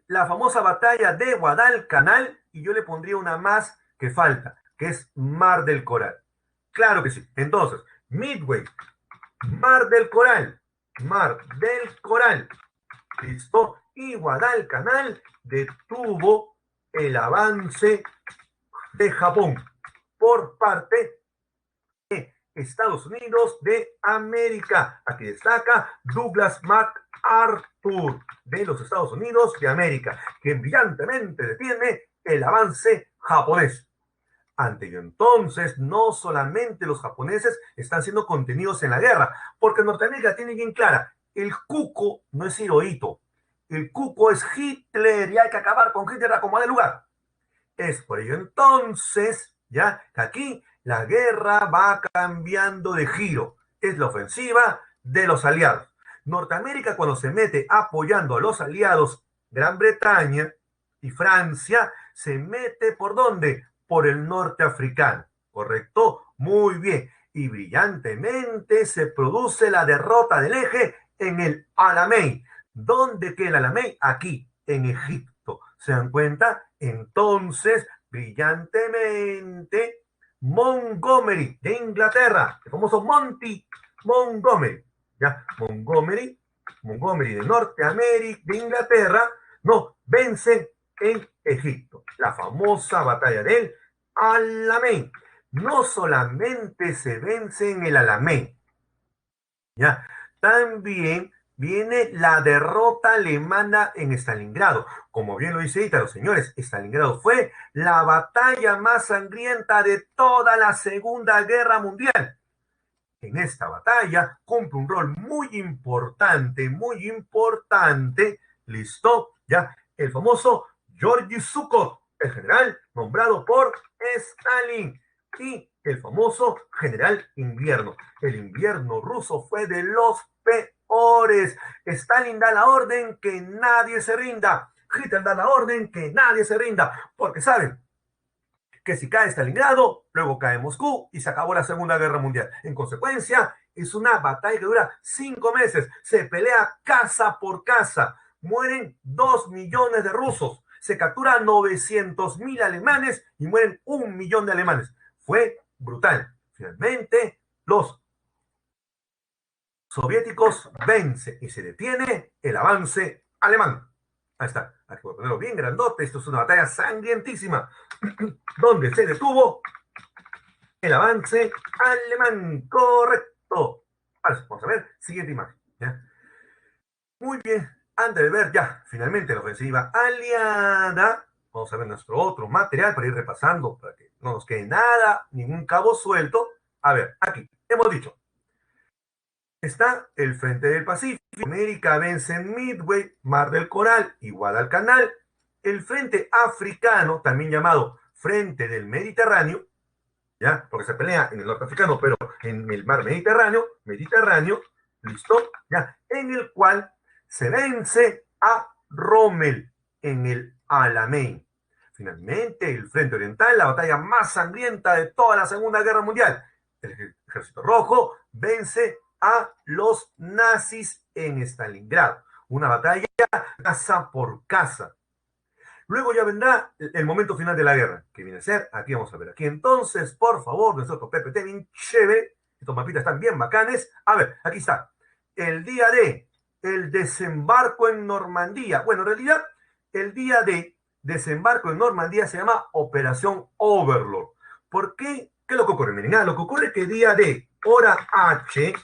la famosa batalla de Guadalcanal, y yo le pondría una más que falta, que es Mar del Coral. Claro que sí. Entonces, Midway, Mar del Coral, listo, y Guadalcanal detuvo el avance de Japón por parte de Estados Unidos de América. Aquí destaca Douglas MacArthur de los Estados Unidos de América, quien brillantemente detiene el avance japonés. Ante ello, entonces, no solamente los japoneses están siendo contenidos en la guerra, porque Norteamérica tiene bien clara, el cuco no es Hirohito, el cuco es Hitler y hay que acabar con Hitler a como de lugar. Es por ello entonces, ya, que aquí la guerra va cambiando de giro. Es la ofensiva de los aliados. Norteamérica, cuando se mete apoyando a los aliados, Gran Bretaña y Francia, se mete ¿por dónde? Por el norte africano, ¿correcto? Muy bien. Y brillantemente se produce la derrota del eje en el Alamein. ¿Dónde queda el Alamein? Aquí, en Egipto. ¿Se dan cuenta? Entonces, brillantemente, Montgomery de Inglaterra, el famoso Monty Montgomery, ¿ya? Montgomery de Norteamérica, de Inglaterra, no, vence en Egipto. La famosa batalla del Alamein. No solamente se vence en el Alamein, ¿ya? También viene la derrota alemana en Stalingrado. Como bien lo dice Ítalo, señores, Stalingrado fue la batalla más sangrienta de toda la Segunda Guerra Mundial. En esta batalla cumple un rol muy importante, listo, ya, el famoso Georgi Zhukov, el general nombrado por Stalin, y el famoso general invierno. El invierno ruso fue de los peores. Stalin da la orden que nadie se rinda. Hitler da la orden que nadie se rinda, porque saben que si cae Stalingrado, luego cae Moscú y se acabó la Segunda Guerra Mundial. En consecuencia, es una batalla que dura 5 meses. Se pelea casa por casa. Mueren 2 millones de rusos. Se capturan 900.000 alemanes y mueren 1 millón de alemanes. Fue brutal. Finalmente, los soviéticos vencen y se detiene el avance alemán. Ahí está. Aquí voy a ponerlo bien grandote. Esto es una batalla sangrientísima donde se detuvo el avance alemán. Correcto. Ahora vamos a ver. Siguiente imagen. ¿Ya? Muy bien. Antes de ver ya finalmente la ofensiva aliada, vamos a ver nuestro otro material para ir repasando, para que no nos quede nada, ningún cabo suelto. A ver, aquí hemos dicho. Está el frente del Pacífico. América vence en Midway, Mar del Coral y Guadalcanal. El frente africano, también llamado frente del Mediterráneo, ¿ya? Porque se pelea en el norte africano, pero en el mar Mediterráneo, ¿listo? ¿Ya? En el cual se vence a Rommel en el Alamein. Finalmente, el frente oriental, la batalla más sangrienta de toda la Segunda Guerra Mundial. El Ejército Rojo vence a los nazis en Stalingrado. Una batalla casa por casa. Luego ya vendrá el momento final de la guerra, que viene a ser, aquí vamos a ver, aquí entonces, por favor, nuestro PPT bien chévere, estos mapitas están bien bacanes. A ver, aquí está, el día de el desembarco en Normandía. Bueno, en realidad, el día de desembarco en Normandía se llama Operación Overlord. ¿Por qué? ¿Qué es lo que ocurre? Miren, lo que ocurre es que día de hora H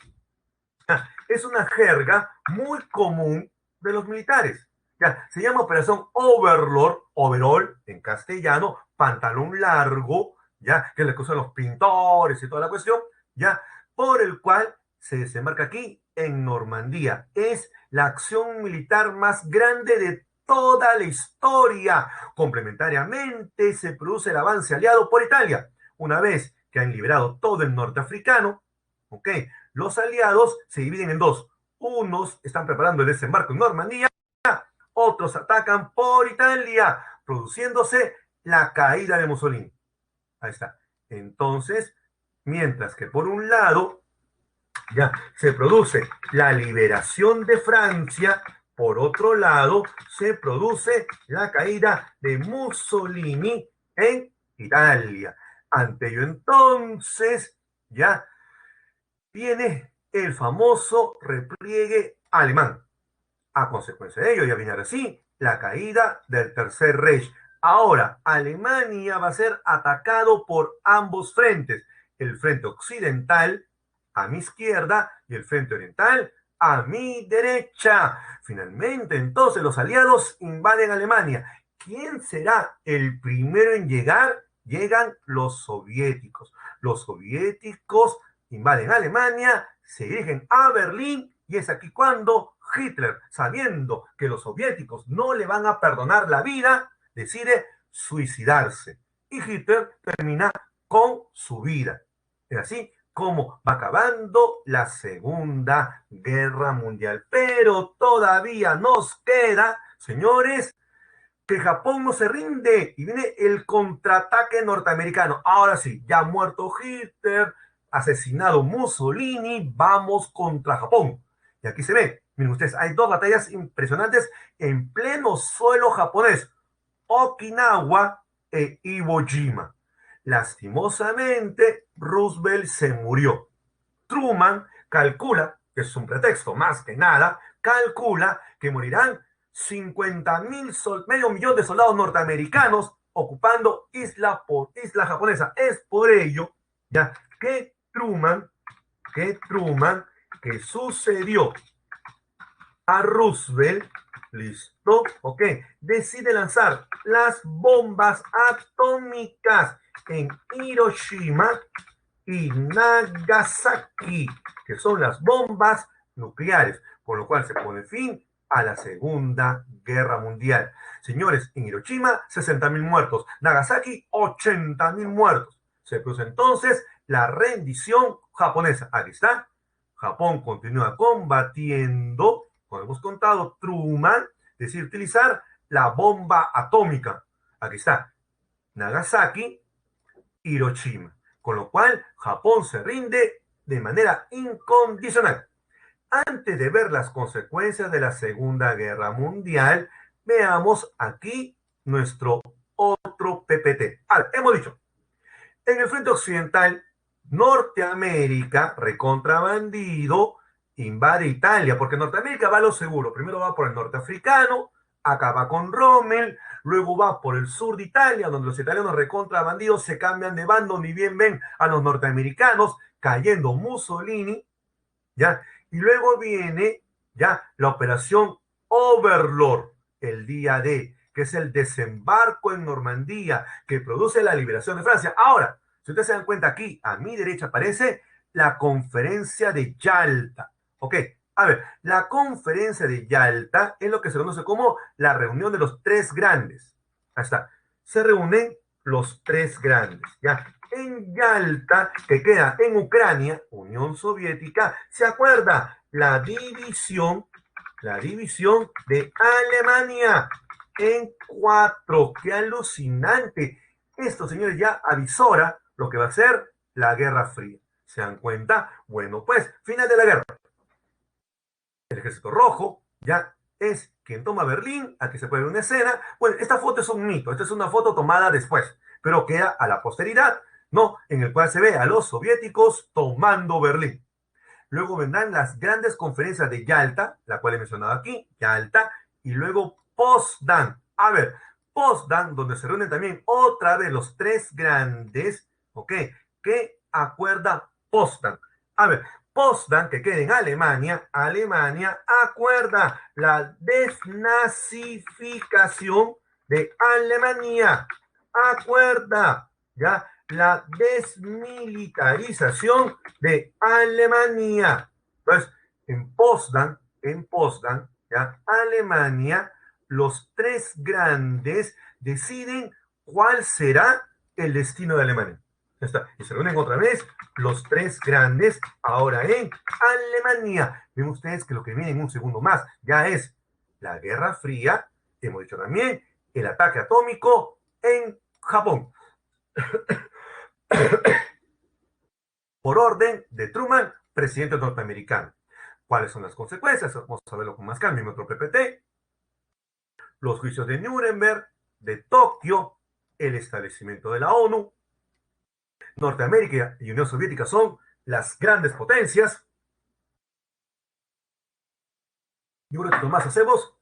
es una jerga muy común de los militares. Ya, se llama Operación Overlord, overall en castellano, pantalón largo, ya, que es la que usan los pintores y toda la cuestión, ya, por el cual se desembarca aquí en Normandía. Es la acción militar más grande de toda la historia. Complementariamente se produce el avance aliado por Italia. Una vez que han liberado todo el norte africano, ¿ok? Los aliados se dividen en dos. Unos están preparando el desembarco en Normandía, otros atacan por Italia, produciéndose la caída de Mussolini. Ahí está. Entonces, mientras que por un lado ya se produce la liberación de Francia, por otro lado se produce la caída de Mussolini en Italia. Ante ello entonces ya viene el famoso repliegue alemán. A consecuencia de ello, ya viene así la caída del Tercer Reich. Ahora, Alemania va a ser atacado por ambos frentes. El frente occidental a mi izquierda y el frente oriental a mi derecha. Finalmente, entonces, los aliados invaden Alemania. ¿Quién será el primero en llegar? Llegan los soviéticos. Los soviéticos invaden Alemania, se dirigen a Berlín y es aquí cuando Hitler, sabiendo que los soviéticos no le van a perdonar la vida, decide suicidarse. Y Hitler termina con su vida. Es así como va acabando la Segunda Guerra Mundial. Pero todavía nos queda, señores, que Japón no se rinde y viene el contraataque norteamericano. Ahora sí, ya muerto Hitler, asesinado Mussolini, vamos contra Japón. Y aquí se ve, miren ustedes, hay dos batallas impresionantes en pleno suelo japonés, Okinawa e Iwo Jima. Lastimosamente, Roosevelt se murió. Truman calcula, que es un pretexto más que nada, calcula que morirán 50.000, medio millón de soldados norteamericanos ocupando isla por isla japonesa. Es por ello ya que que sucedió a Roosevelt, listo, ok, decide lanzar las bombas atómicas en Hiroshima y Nagasaki, que son las bombas nucleares, por lo cual se pone fin a la Segunda Guerra Mundial. Señores, en Hiroshima, 60.000 muertos, Nagasaki, 80.000 muertos. Se produce entonces la rendición japonesa. Aquí está. Japón continúa combatiendo, como hemos contado, Truman, es decir, utilizar la bomba atómica. Aquí está. Nagasaki, Hiroshima, con lo cual Japón se rinde de manera incondicional. Antes de ver las consecuencias de la Segunda Guerra Mundial, veamos aquí nuestro otro PPT. Hemos dicho, en el frente occidental, Norteamérica, recontrabandido, invade Italia, porque Norteamérica va a lo seguro. Primero va por el norte africano, acaba con Rommel, luego va por el sur de Italia, donde los italianos recontrabandidos se cambian de bando, ni bien ven a los norteamericanos, cayendo Mussolini, ¿ya? Y luego viene ya la operación Overlord, el día D, que es el desembarco en Normandía, que produce la liberación de Francia. Ahora, si ustedes se dan cuenta aquí, a mi derecha aparece la conferencia de Yalta. Ok, a ver, la conferencia de Yalta es lo que se conoce como la reunión de los tres grandes. Ahí está. Se reúnen los tres grandes, ¿ya? En Yalta, que queda en Ucrania, Unión Soviética, se acuerda la división de Alemania en cuatro. ¡Qué alucinante! Esto, señores, ya avisora lo que va a ser la Guerra Fría. ¿Se dan cuenta? Bueno, pues, final de la guerra. El Ejército Rojo ya es quien toma Berlín. Aquí se puede ver una escena. Bueno, esta foto es un mito, esta es una foto tomada después, pero queda a la posteridad, ¿no? En el cual se ve a los soviéticos tomando Berlín. Luego vendrán las grandes conferencias de Yalta, la cual he mencionado aquí, Yalta, y luego Potsdam. A ver, Potsdam, donde se reúnen también otra vez los tres grandes, ¿ok? ¿Qué acuerda Potsdam? A ver, Potsdam, que queda en Alemania, Alemania acuerda la desnazificación de Alemania, acuerda, ¿ya? la desmilitarización de Alemania. Entonces, en Potsdam, ¿ya? Alemania, los tres grandes deciden cuál será el destino de Alemania. Ya está. Y se reúnen otra vez los tres grandes, ahora en Alemania. Ven ustedes que lo que viene en un segundo más ya es la Guerra Fría, hemos dicho también el ataque atómico en Japón. Por orden de Truman, presidente norteamericano. ¿Cuáles son las consecuencias? Vamos a verlo con más calma en otro PPT. Los juicios de Nuremberg, de Tokio, el establecimiento de la ONU. Norteamérica y Unión Soviética son las grandes potencias. Y un ratito más hacemos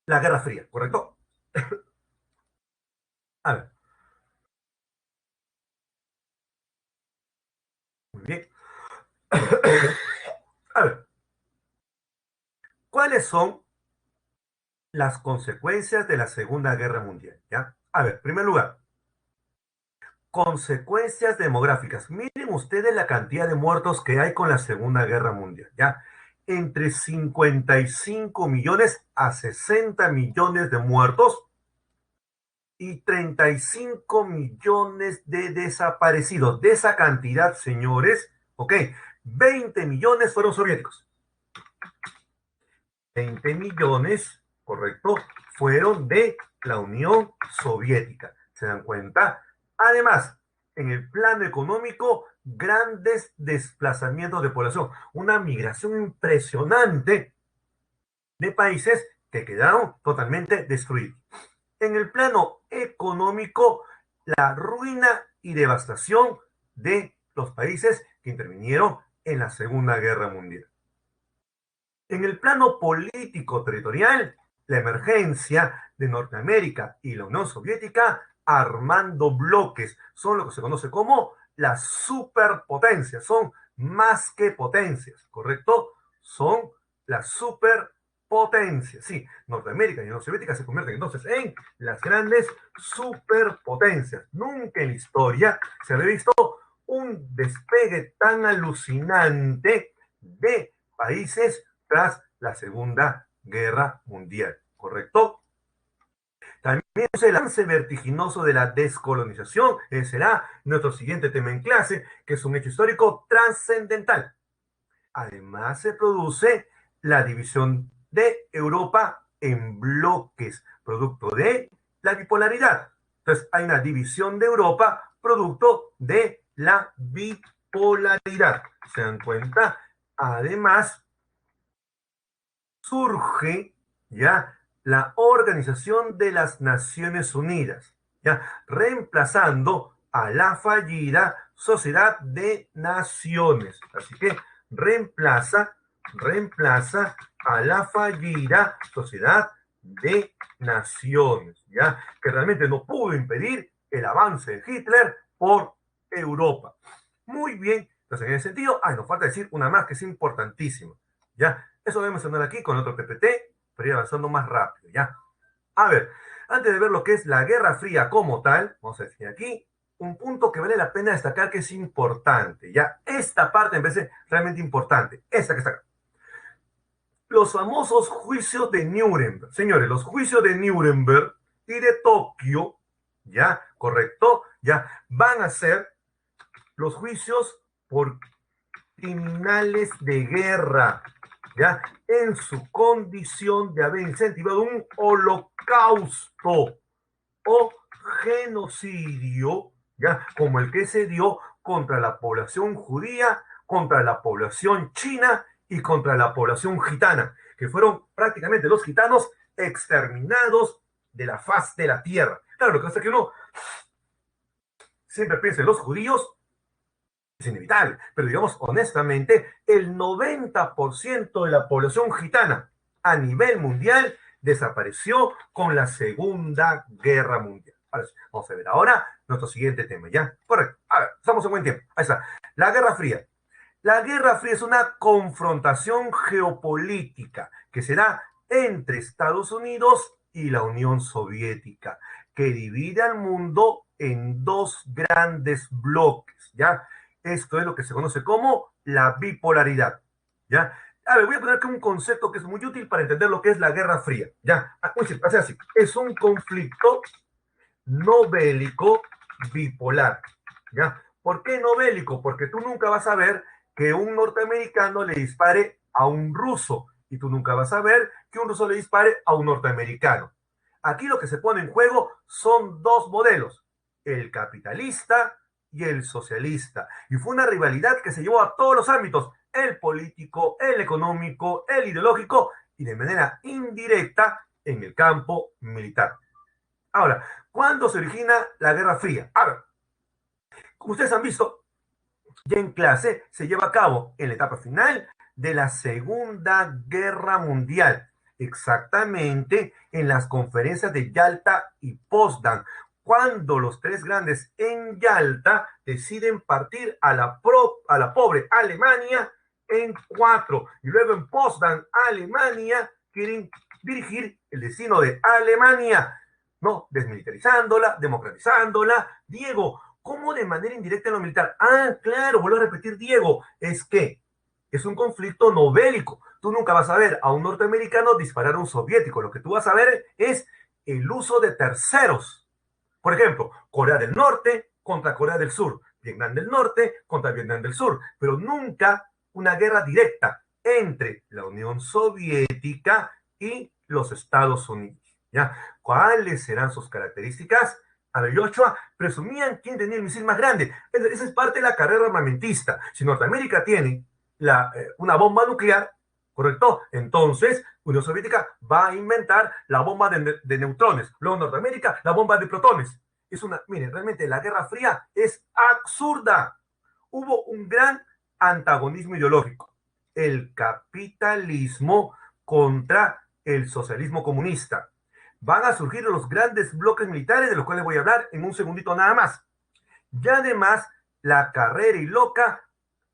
la Guerra Fría, ¿correcto? A ver. Muy bien. A ver. ¿Cuáles son las consecuencias de la Segunda Guerra Mundial? ¿Ya? A ver, en primer lugar, consecuencias demográficas. Miren ustedes la cantidad de muertos que hay con la Segunda Guerra Mundial, ¿ya? Entre 55 millones a 60 millones de muertos y 35 millones de desaparecidos. De esa cantidad, señores, ok, 20 millones fueron soviéticos. 20 millones, correcto, fueron de la Unión Soviética. ¿Se dan cuenta? Además, en el plano económico, grandes desplazamientos de población, una migración impresionante de países que quedaron totalmente destruidos. En el plano económico, la ruina y devastación de los países que intervinieron en la Segunda Guerra Mundial. En el plano político territorial, la emergencia de Norteamérica y la Unión Soviética armando bloques. Son lo que se conoce como las superpotencias. Son más que potencias, ¿correcto? Son las superpotencias. Sí, Norteamérica y Unión Soviética se convierten entonces en las grandes superpotencias. Nunca en la historia se había visto un despegue tan alucinante de países tras la Segunda Guerra Mundial, ¿correcto? También es el avance vertiginoso de la descolonización, será nuestro siguiente tema en clase, que es un hecho histórico trascendental. Además, se produce la división de Europa en bloques, producto de la bipolaridad. Entonces, hay una división de Europa, producto de la bipolaridad. ¿Se dan cuenta? Además, surge ya la Organización de las Naciones Unidas, ya reemplazando a la fallida Sociedad de Naciones. Así que reemplaza a la fallida Sociedad de Naciones, ya que realmente no pudo impedir el avance de Hitler por Europa. Muy bien, entonces en ese sentido, nos falta decir una más que es importantísima, ya. Eso lo vamos a andar aquí con otro PPT, pero ir avanzando más rápido, ¿ya? A ver, antes de ver lo que es la Guerra Fría como tal, vamos a decir aquí un punto que vale la pena destacar que es importante, ¿ya? Esta parte me parece realmente importante, esta que está acá. Los famosos juicios de Nuremberg. Señores, los juicios de Nuremberg y de Tokio, ¿ya? ¿Correcto? ¿Ya? Van a ser los juicios por criminales de guerra, ¿ya? En su condición de haber incentivado un holocausto o genocidio, ¿ya? Como el que se dio contra la población judía, contra la población china y contra la población gitana, que fueron prácticamente los gitanos exterminados de la faz de la tierra. Claro, lo que pasa es que uno siempre piensa en los judíos, es inevitable, pero digamos honestamente, el 90% de la población gitana a nivel mundial desapareció con la Segunda Guerra Mundial. Ahora, vamos a ver ahora nuestro siguiente tema, ¿ya? Correcto. A ver, estamos en buen tiempo. Ahí está. La Guerra Fría. La Guerra Fría es una confrontación geopolítica que se da entre Estados Unidos y la Unión Soviética, que divide al mundo en dos grandes bloques, ¿ya? Esto es lo que se conoce como la bipolaridad, ¿ya? A ver, voy a poner aquí un concepto que es muy útil para entender lo que es la Guerra Fría, ¿ya? Así, es un conflicto no bélico bipolar, ¿ya? ¿Por qué no bélico? Porque tú nunca vas a ver que un norteamericano le dispare a un ruso y tú nunca vas a ver que un ruso le dispare a un norteamericano. Aquí lo que se pone en juego son dos modelos, el capitalista y el socialista. Y fue una rivalidad que se llevó a todos los ámbitos, el político, el económico, el ideológico y de manera indirecta en el campo militar. Ahora, ¿cuándo se origina la Guerra Fría? A ver, como ustedes han visto, ya en clase se lleva a cabo en la etapa final de la Segunda Guerra Mundial, exactamente en las conferencias de Yalta y Potsdam, cuando los tres grandes en Yalta deciden partir a la pobre Alemania en cuatro, y luego en Potsdam, Alemania, quieren dirigir el destino de Alemania, ¿no? Desmilitarizándola, democratizándola. Diego, ¿cómo de manera indirecta en lo militar? Ah, claro, vuelvo a repetir, Diego, es que es un conflicto no bélico. Tú nunca vas a ver a un norteamericano disparar a un soviético. Lo que tú vas a ver es el uso de terceros. Por ejemplo, Corea del Norte contra Corea del Sur, Vietnam del Norte contra Vietnam del Sur, pero nunca una guerra directa entre la Unión Soviética y los Estados Unidos, ¿ya? ¿Cuáles serán sus características? A ver, Joshua, presumían quién tenía el misil más grande. Esa es parte de la carrera armamentista. Si Norteamérica tiene una bomba nuclear, ¿correcto? Entonces, Unión Soviética va a inventar la bomba de neutrones. Luego Norteamérica, la bomba de protones. Miren, realmente la Guerra Fría es absurda. Hubo un gran antagonismo ideológico. El capitalismo contra el socialismo comunista. Van a surgir los grandes bloques militares de los cuales voy a hablar en un segundito nada más. Y además, la carrera y loca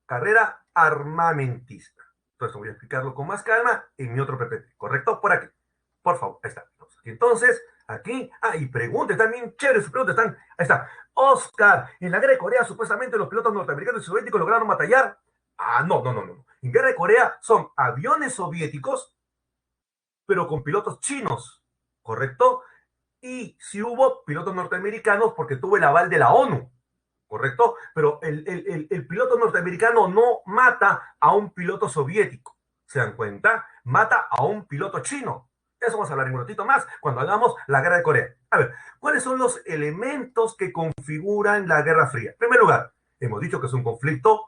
carrera armamentista. Entonces voy a explicarlo con más calma en mi otro PPT, ¿correcto? Por aquí. Por favor, ahí está. Entonces, aquí, y preguntas también, chévere, sus preguntas están, ahí está. Oscar, en la guerra de Corea supuestamente los pilotos norteamericanos y soviéticos lograron batallar. No. En guerra de Corea son aviones soviéticos, pero con pilotos chinos, ¿correcto? Y si hubo pilotos norteamericanos porque tuvo el aval de la ONU, ¿correcto? Pero el piloto norteamericano no mata a un piloto soviético, ¿se dan cuenta? Mata a un piloto chino. Eso vamos a hablar en un ratito más cuando hagamos la guerra de Corea. A ver, ¿cuáles son los elementos que configuran la Guerra Fría? En primer lugar, hemos dicho que es un conflicto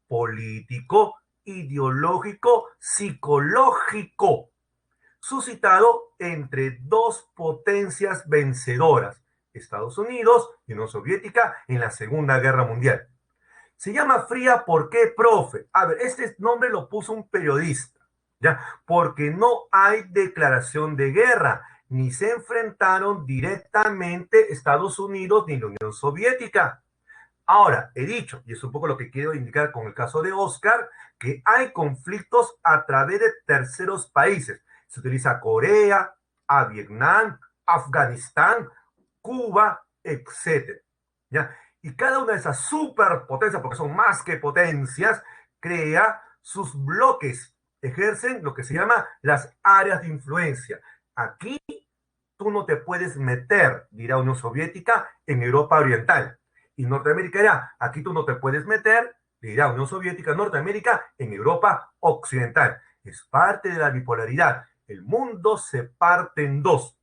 político, ideológico, psicológico, suscitado entre dos potencias vencedoras, Estados Unidos y Unión Soviética en la Segunda Guerra Mundial. Se llama fría, ¿por qué, profe? A ver, este nombre lo puso un periodista, ¿ya? Porque no hay declaración de guerra, ni se enfrentaron directamente Estados Unidos ni la Unión Soviética. Ahora, he dicho, y es un poco lo que quiero indicar con el caso de Oscar, que hay conflictos a través de terceros países. Se utiliza Corea, a Vietnam, Afganistán, Cuba, etcétera, ¿ya? Y cada una de esas superpotencias, porque son más que potencias, crea sus bloques, ejercen lo que se llama las áreas de influencia. Aquí tú no te puedes meter, dirá Unión Soviética, en Europa Oriental. Y Norteamérica dirá, aquí tú no te puedes meter, dirá Unión Soviética, Norteamérica, en Europa Occidental. Es parte de la bipolaridad. El mundo se parte en dos.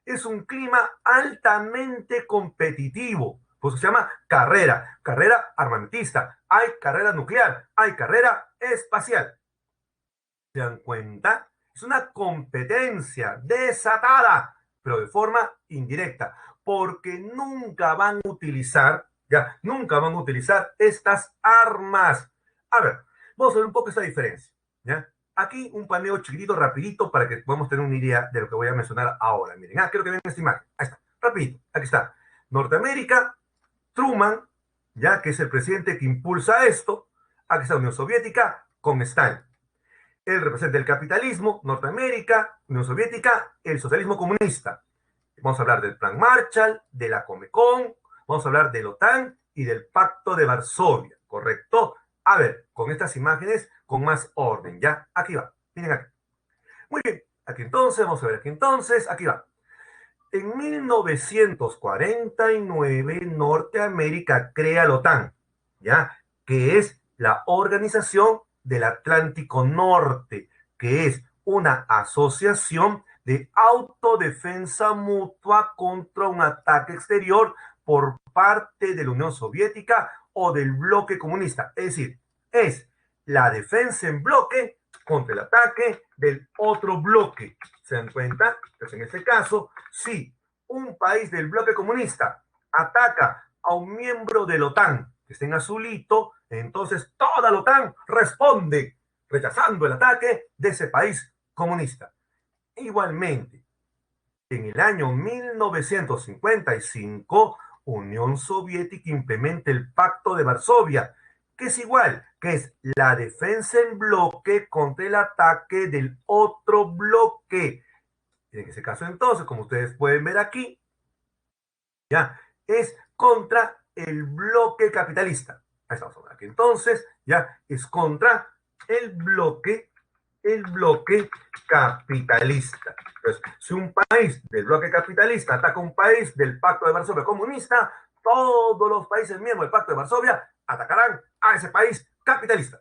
Es un clima altamente competitivo, pues se llama carrera armamentista, hay carrera nuclear, hay carrera espacial. ¿Se dan cuenta? Es una competencia desatada, pero de forma indirecta, porque nunca van a utilizar estas armas. A ver, vamos a ver un poco esta diferencia, ¿ya? Aquí un paneo chiquitito, rapidito, para que podamos tener una idea de lo que voy a mencionar ahora. Miren, creo que ven esta imagen. Ahí está, rapidito, aquí está. Norteamérica, Truman, ya que es el presidente que impulsa esto. Aquí está Unión Soviética con Stalin. Él representa el capitalismo, Norteamérica, Unión Soviética, el socialismo comunista. Vamos a hablar del Plan Marshall, de la Comecon, vamos a hablar de la OTAN y del Pacto de Varsovia, ¿correcto? A ver, con estas imágenes, con más orden, ¿ya? Aquí va, miren aquí. Muy bien, aquí entonces, vamos a ver aquí entonces, aquí va. En 1949, Norteamérica crea la OTAN, ¿ya? Que es la Organización del Atlántico Norte, que es una asociación de autodefensa mutua contra un ataque exterior por parte de la Unión Soviética o del bloque comunista. Es decir, es la defensa en bloque contra el ataque del otro bloque. ¿Se dan cuenta? Pues en este caso, si un país del bloque comunista ataca a un miembro de la OTAN que esté en azulito, entonces toda la OTAN responde rechazando el ataque de ese país comunista. Igualmente, en el año 1955, Unión Soviética implementa el Pacto de Varsovia, que es igual, que es la defensa en bloque contra el ataque del otro bloque. En ese caso, entonces, como ustedes pueden ver aquí, ya es contra el bloque capitalista. Ahí estamos aquí. Entonces, ya es contra el bloque capitalista. Entonces, si un país del bloque capitalista ataca a un país del Pacto de Varsovia comunista, todos los países miembros del Pacto de Varsovia atacarán a ese país capitalista.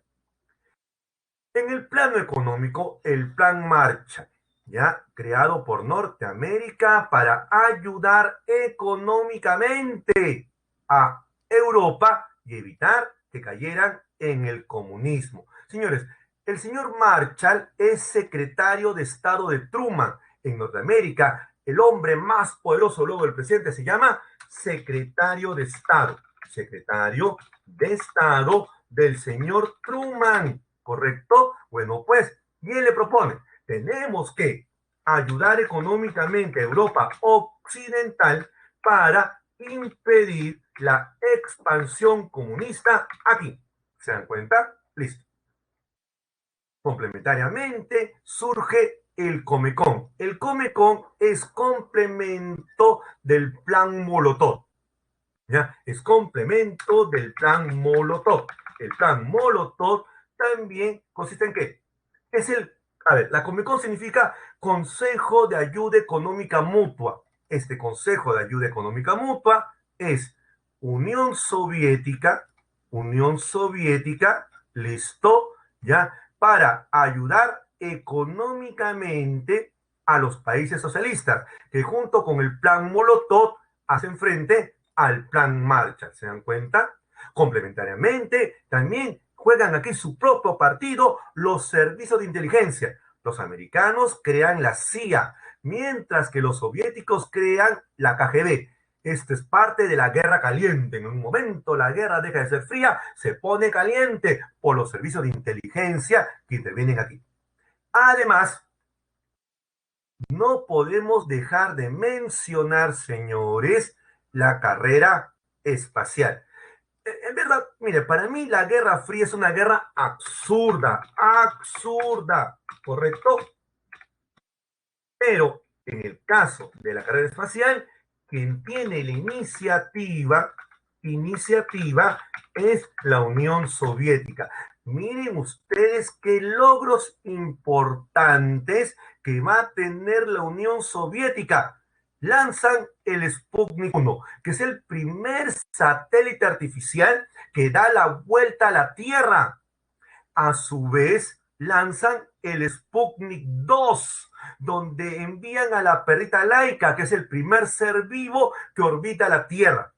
En el plano económico, el Plan Marshall, ya creado por Norteamérica para ayudar económicamente a Europa y evitar que cayeran en el comunismo. Señores, el señor Marshall es secretario de Estado de Truman en Norteamérica. El hombre más poderoso luego del presidente se llama secretario de Estado. Secretario de Estado del señor Truman. ¿Correcto? Bueno, pues, y él le propone, tenemos que ayudar económicamente a Europa Occidental para impedir la expansión comunista aquí. ¿Se dan cuenta? Listo. Complementariamente surge el Comecon. El Comecon es complemento del plan Molotov. ¿Ya? Es complemento del plan Molotov. El plan Molotov también consiste en qué? Es el, a ver, la Comecon significa Consejo de Ayuda Económica Mutua. Este Consejo de Ayuda Económica Mutua es Unión Soviética, listo, ya, para ayudar económicamente a los países socialistas, que junto con el plan Molotov hacen frente al plan Marshall. ¿Se dan cuenta? Complementariamente, también juegan aquí su propio partido los servicios de inteligencia. Los americanos crean la CIA, mientras que los soviéticos crean la KGB. Esto es parte de la guerra caliente. En un momento la guerra deja de ser fría, se pone caliente por los servicios de inteligencia que intervienen aquí. Además, no podemos dejar de mencionar, señores, la carrera espacial. En verdad, mire, para mí la Guerra Fría es una guerra absurda, absurda, ¿correcto? Pero en el caso de la carrera espacial, quien tiene la iniciativa es la Unión Soviética. Miren ustedes qué logros importantes que va a tener la Unión Soviética. Lanzan el Sputnik 1, que es el primer satélite artificial que da la vuelta a la Tierra. A su vez, lanzan el Sputnik 2, donde envían a la perrita Laika, que es el primer ser vivo que orbita la Tierra.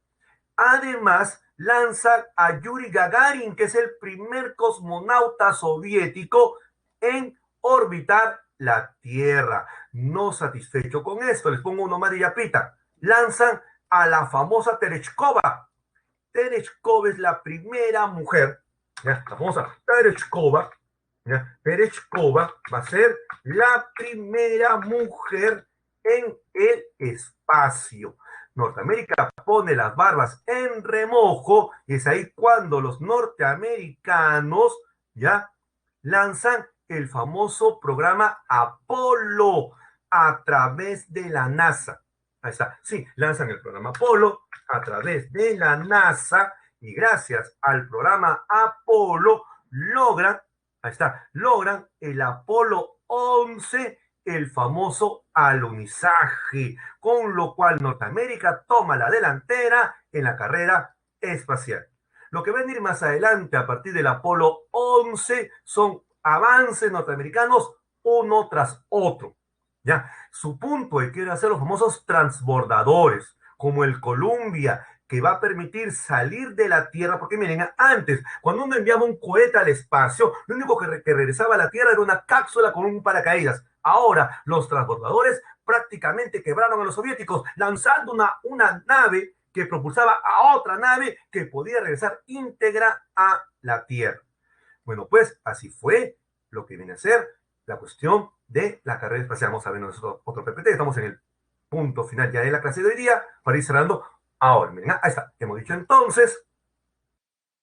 Además, lanzan a Yuri Gagarin, que es el primer cosmonauta soviético en orbitar la Tierra. No satisfecho con esto, les pongo uno más de yapita. Lanzan a la famosa Tereshkova. Tereshkova es la primera mujer, ¿ya? La famosa Tereshkova. ¿Ya? Tereshkova va a ser la primera mujer en el espacio. Norteamérica pone las barbas en remojo y es ahí cuando los norteamericanos ya lanzan el famoso programa Apolo a través de la NASA. Ahí está. Sí, lanzan el programa Apolo a través de la NASA y gracias al programa Apolo logran, ahí está, logran el Apolo 11, el famoso alunizaje, con lo cual Norteamérica toma la delantera en la carrera espacial. Lo que va a venir más adelante a partir del Apolo 11 son avances norteamericanos uno tras otro. ¿Ya? Su punto es que quiere hacer los famosos transbordadores, como el Columbia, que va a permitir salir de la Tierra, porque miren, antes, cuando uno enviaba un cohete al espacio, lo único que regresaba a la Tierra era una cápsula con un paracaídas. Ahora, los transbordadores prácticamente quebraron a los soviéticos, lanzando una nave que propulsaba a otra nave que podía regresar íntegra a la Tierra. Bueno, pues así fue lo que viene a ser la cuestión de la carrera espacial. Vamos a ver nosotros otro PPT. Estamos en el punto final ya de la clase de hoy día para ir cerrando. Ahora, miren, ahí está. Hemos dicho entonces,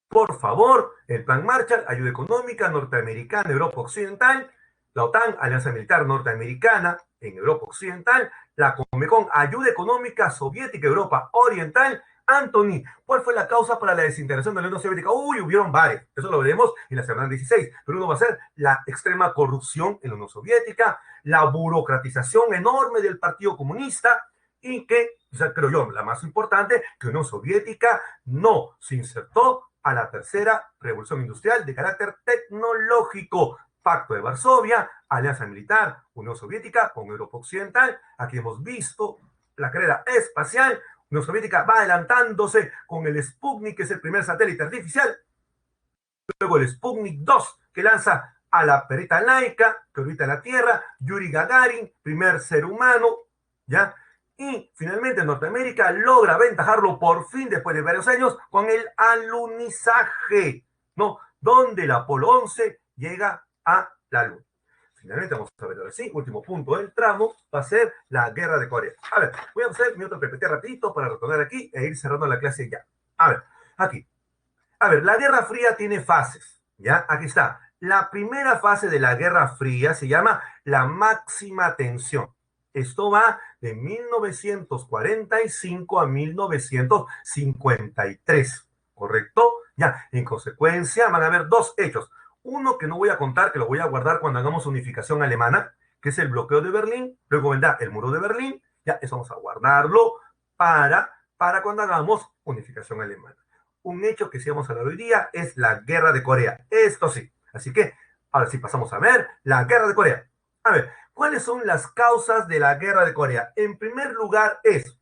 por favor, el Plan Marshall, ayuda económica norteamericana, Europa Occidental, la OTAN, Alianza Militar Norteamericana en Europa Occidental, la Comecon, ayuda económica soviética, Europa Oriental. Anthony, ¿cuál fue la causa para la desintegración de la Unión Soviética? Uy, hubieron varios. Eso lo veremos en la semana 16. Pero uno va a ser la extrema corrupción en la Unión Soviética, la burocratización enorme del Partido Comunista y que, o sea, creo yo, la más importante, que la Unión Soviética no se insertó a la tercera revolución industrial de carácter tecnológico. Pacto de Varsovia, Alianza Militar, Unión Soviética con Europa Occidental. Aquí hemos visto la carrera espacial. Unión Soviética va adelantándose con el Sputnik, que es el primer satélite artificial. Luego el Sputnik 2, que lanza a la perrita laica, que orbita la Tierra. Yuri Gagarin, primer ser humano, ¿ya? Y finalmente Norteamérica logra aventajarlo por fin después de varios años con el alunizaje, ¿no? Donde el Apolo 11 llega a la Luna. Finalmente vamos a ver ahora sí, último punto del tramo va a ser la guerra de Corea. A ver, voy a hacer mi otro PPT rapidito para retornar aquí e ir cerrando la clase ya. A ver, aquí. A ver, la Guerra Fría tiene fases, ¿ya? Aquí está. La primera fase de la Guerra Fría se llama la máxima tensión. Esto va de 1945 a 1953, ¿correcto? Ya, en consecuencia van a haber dos hechos. Uno que no voy a contar, que lo voy a guardar cuando hagamos unificación alemana, que es el bloqueo de Berlín. Luego vendrá el muro de Berlín. Ya, eso vamos a guardarlo para cuando hagamos unificación alemana. Un hecho que sí vamos a hablar hoy día es la guerra de Corea. Esto sí. Así que, ahora sí pasamos a ver la guerra de Corea. A ver, ¿cuáles son las causas de la guerra de Corea? En primer lugar es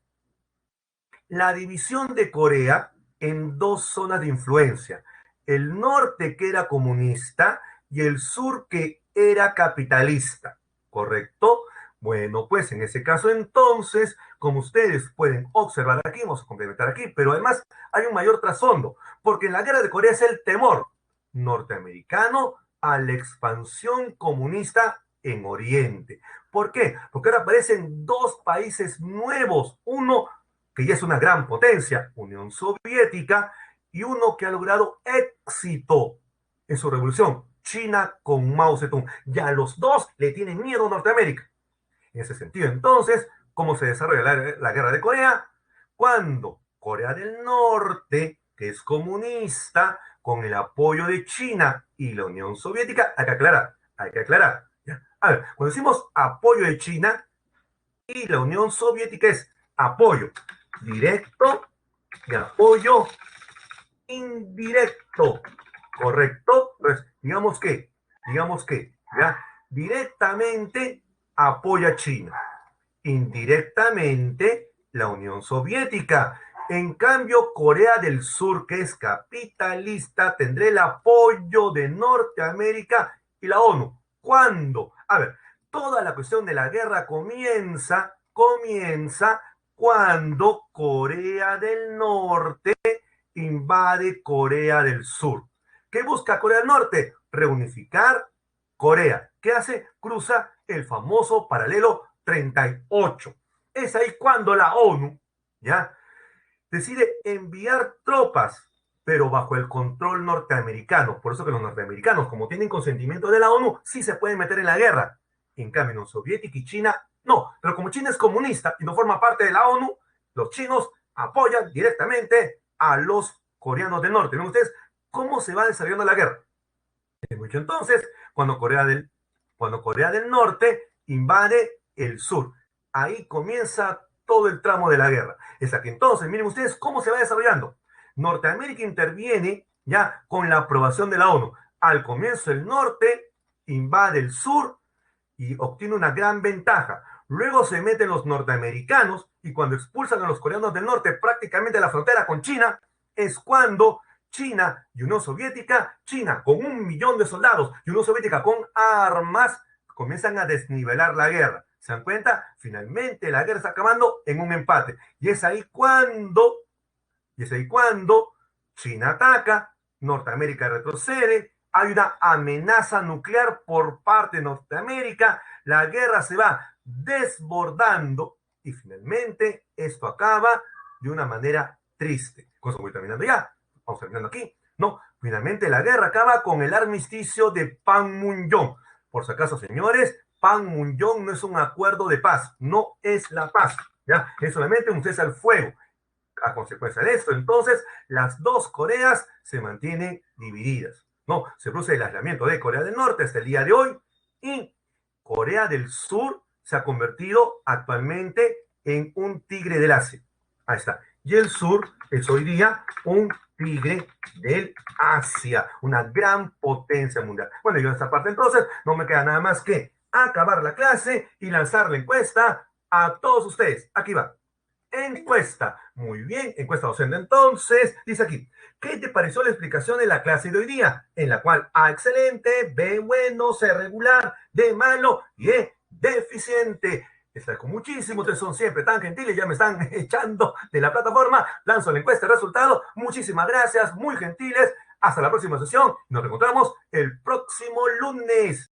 la división de Corea en dos zonas de influencia. El norte que era comunista y el sur que era capitalista. ¿Correcto? Bueno, pues en ese caso entonces, como ustedes pueden observar aquí, vamos a complementar aquí, pero además hay un mayor trasfondo, porque en la guerra de Corea es el temor norteamericano a la expansión comunista en Oriente. ¿Por qué? Porque ahora aparecen dos países nuevos, uno que ya es una gran potencia, Unión Soviética, y uno que ha logrado éxito en su revolución, China con Mao Zedong. Ya los dos le tienen miedo a Norteamérica. En ese sentido, entonces, ¿cómo se desarrolla la guerra de Corea? Cuando Corea del Norte, que es comunista, con el apoyo de China y la Unión Soviética, hay que aclarar. ¿Ya? A ver, cuando decimos apoyo de China y la Unión Soviética es apoyo directo y apoyo indirecto, ¿correcto? Entonces, digamos que, ¿ya? Directamente apoya a China, indirectamente la Unión Soviética. En cambio, Corea del Sur, que es capitalista, tendrá el apoyo de Norteamérica y la ONU. ¿Cuándo? A ver, toda la cuestión de la guerra comienza cuando Corea del Norte invade Corea del Sur. ¿Qué busca Corea del Norte? Reunificar Corea. ¿Qué hace? Cruza el famoso paralelo 38. Es ahí cuando la ONU, ¿ya?, decide enviar tropas, pero bajo el control norteamericano. Por eso que los norteamericanos, como tienen consentimiento de la ONU, sí se pueden meter en la guerra. En cambio, Unión Soviética y China No, pero como China es comunista y no forma parte de la ONU, los chinos apoyan directamente a los coreanos del norte. ¿Ven ustedes cómo se va desarrollando la guerra? Mucho entonces, cuando Corea del Norte invade el sur, ahí comienza todo el tramo de la guerra. Es aquí entonces, miren ustedes cómo se va desarrollando. Norteamérica interviene ya con la aprobación de la ONU. Al comienzo el norte invade el sur y obtiene una gran ventaja. Luego se meten los norteamericanos y cuando expulsan a los coreanos del norte prácticamente a la frontera con China, es cuando China y Unión Soviética, China con 1 millón de soldados y Unión Soviética con armas, comienzan a desnivelar la guerra. ¿Se dan cuenta? Finalmente la guerra está acabando en un empate. Y es ahí cuando China ataca, Norteamérica retrocede, hay una amenaza nuclear por parte de Norteamérica, la guerra se va desbordando y finalmente esto acaba de una manera triste. Con eso voy terminando ya, vamos terminando aquí. No, finalmente la guerra acaba con el armisticio de Panmunjom. Por si acaso, señores, Panmunjom no es un acuerdo de paz, no es la paz, ¿ya? Es solamente un cese al fuego. A consecuencia de esto, entonces, las dos Coreas se mantienen divididas. No, se produce el aislamiento de Corea del Norte hasta el día de hoy y Corea del Sur se ha convertido actualmente en un tigre del Asia. Ahí está. Y el sur es hoy día un tigre del Asia, una gran potencia mundial. Bueno, yo en esta parte entonces no me queda nada más que acabar la clase y lanzar la encuesta a todos ustedes. Aquí va. Encuesta. Muy bien, encuesta docente. Entonces, dice aquí, ¿qué te pareció la explicación de la clase de hoy día? En la cual A excelente, B bueno, C regular, D malo y E deficiente. Está con muchísimo, ustedes son siempre tan gentiles, ya me están echando de la plataforma. Lanzo la encuesta de resultado. Muchísimas gracias, muy gentiles. Hasta la próxima sesión. Nos reencontramos el próximo lunes.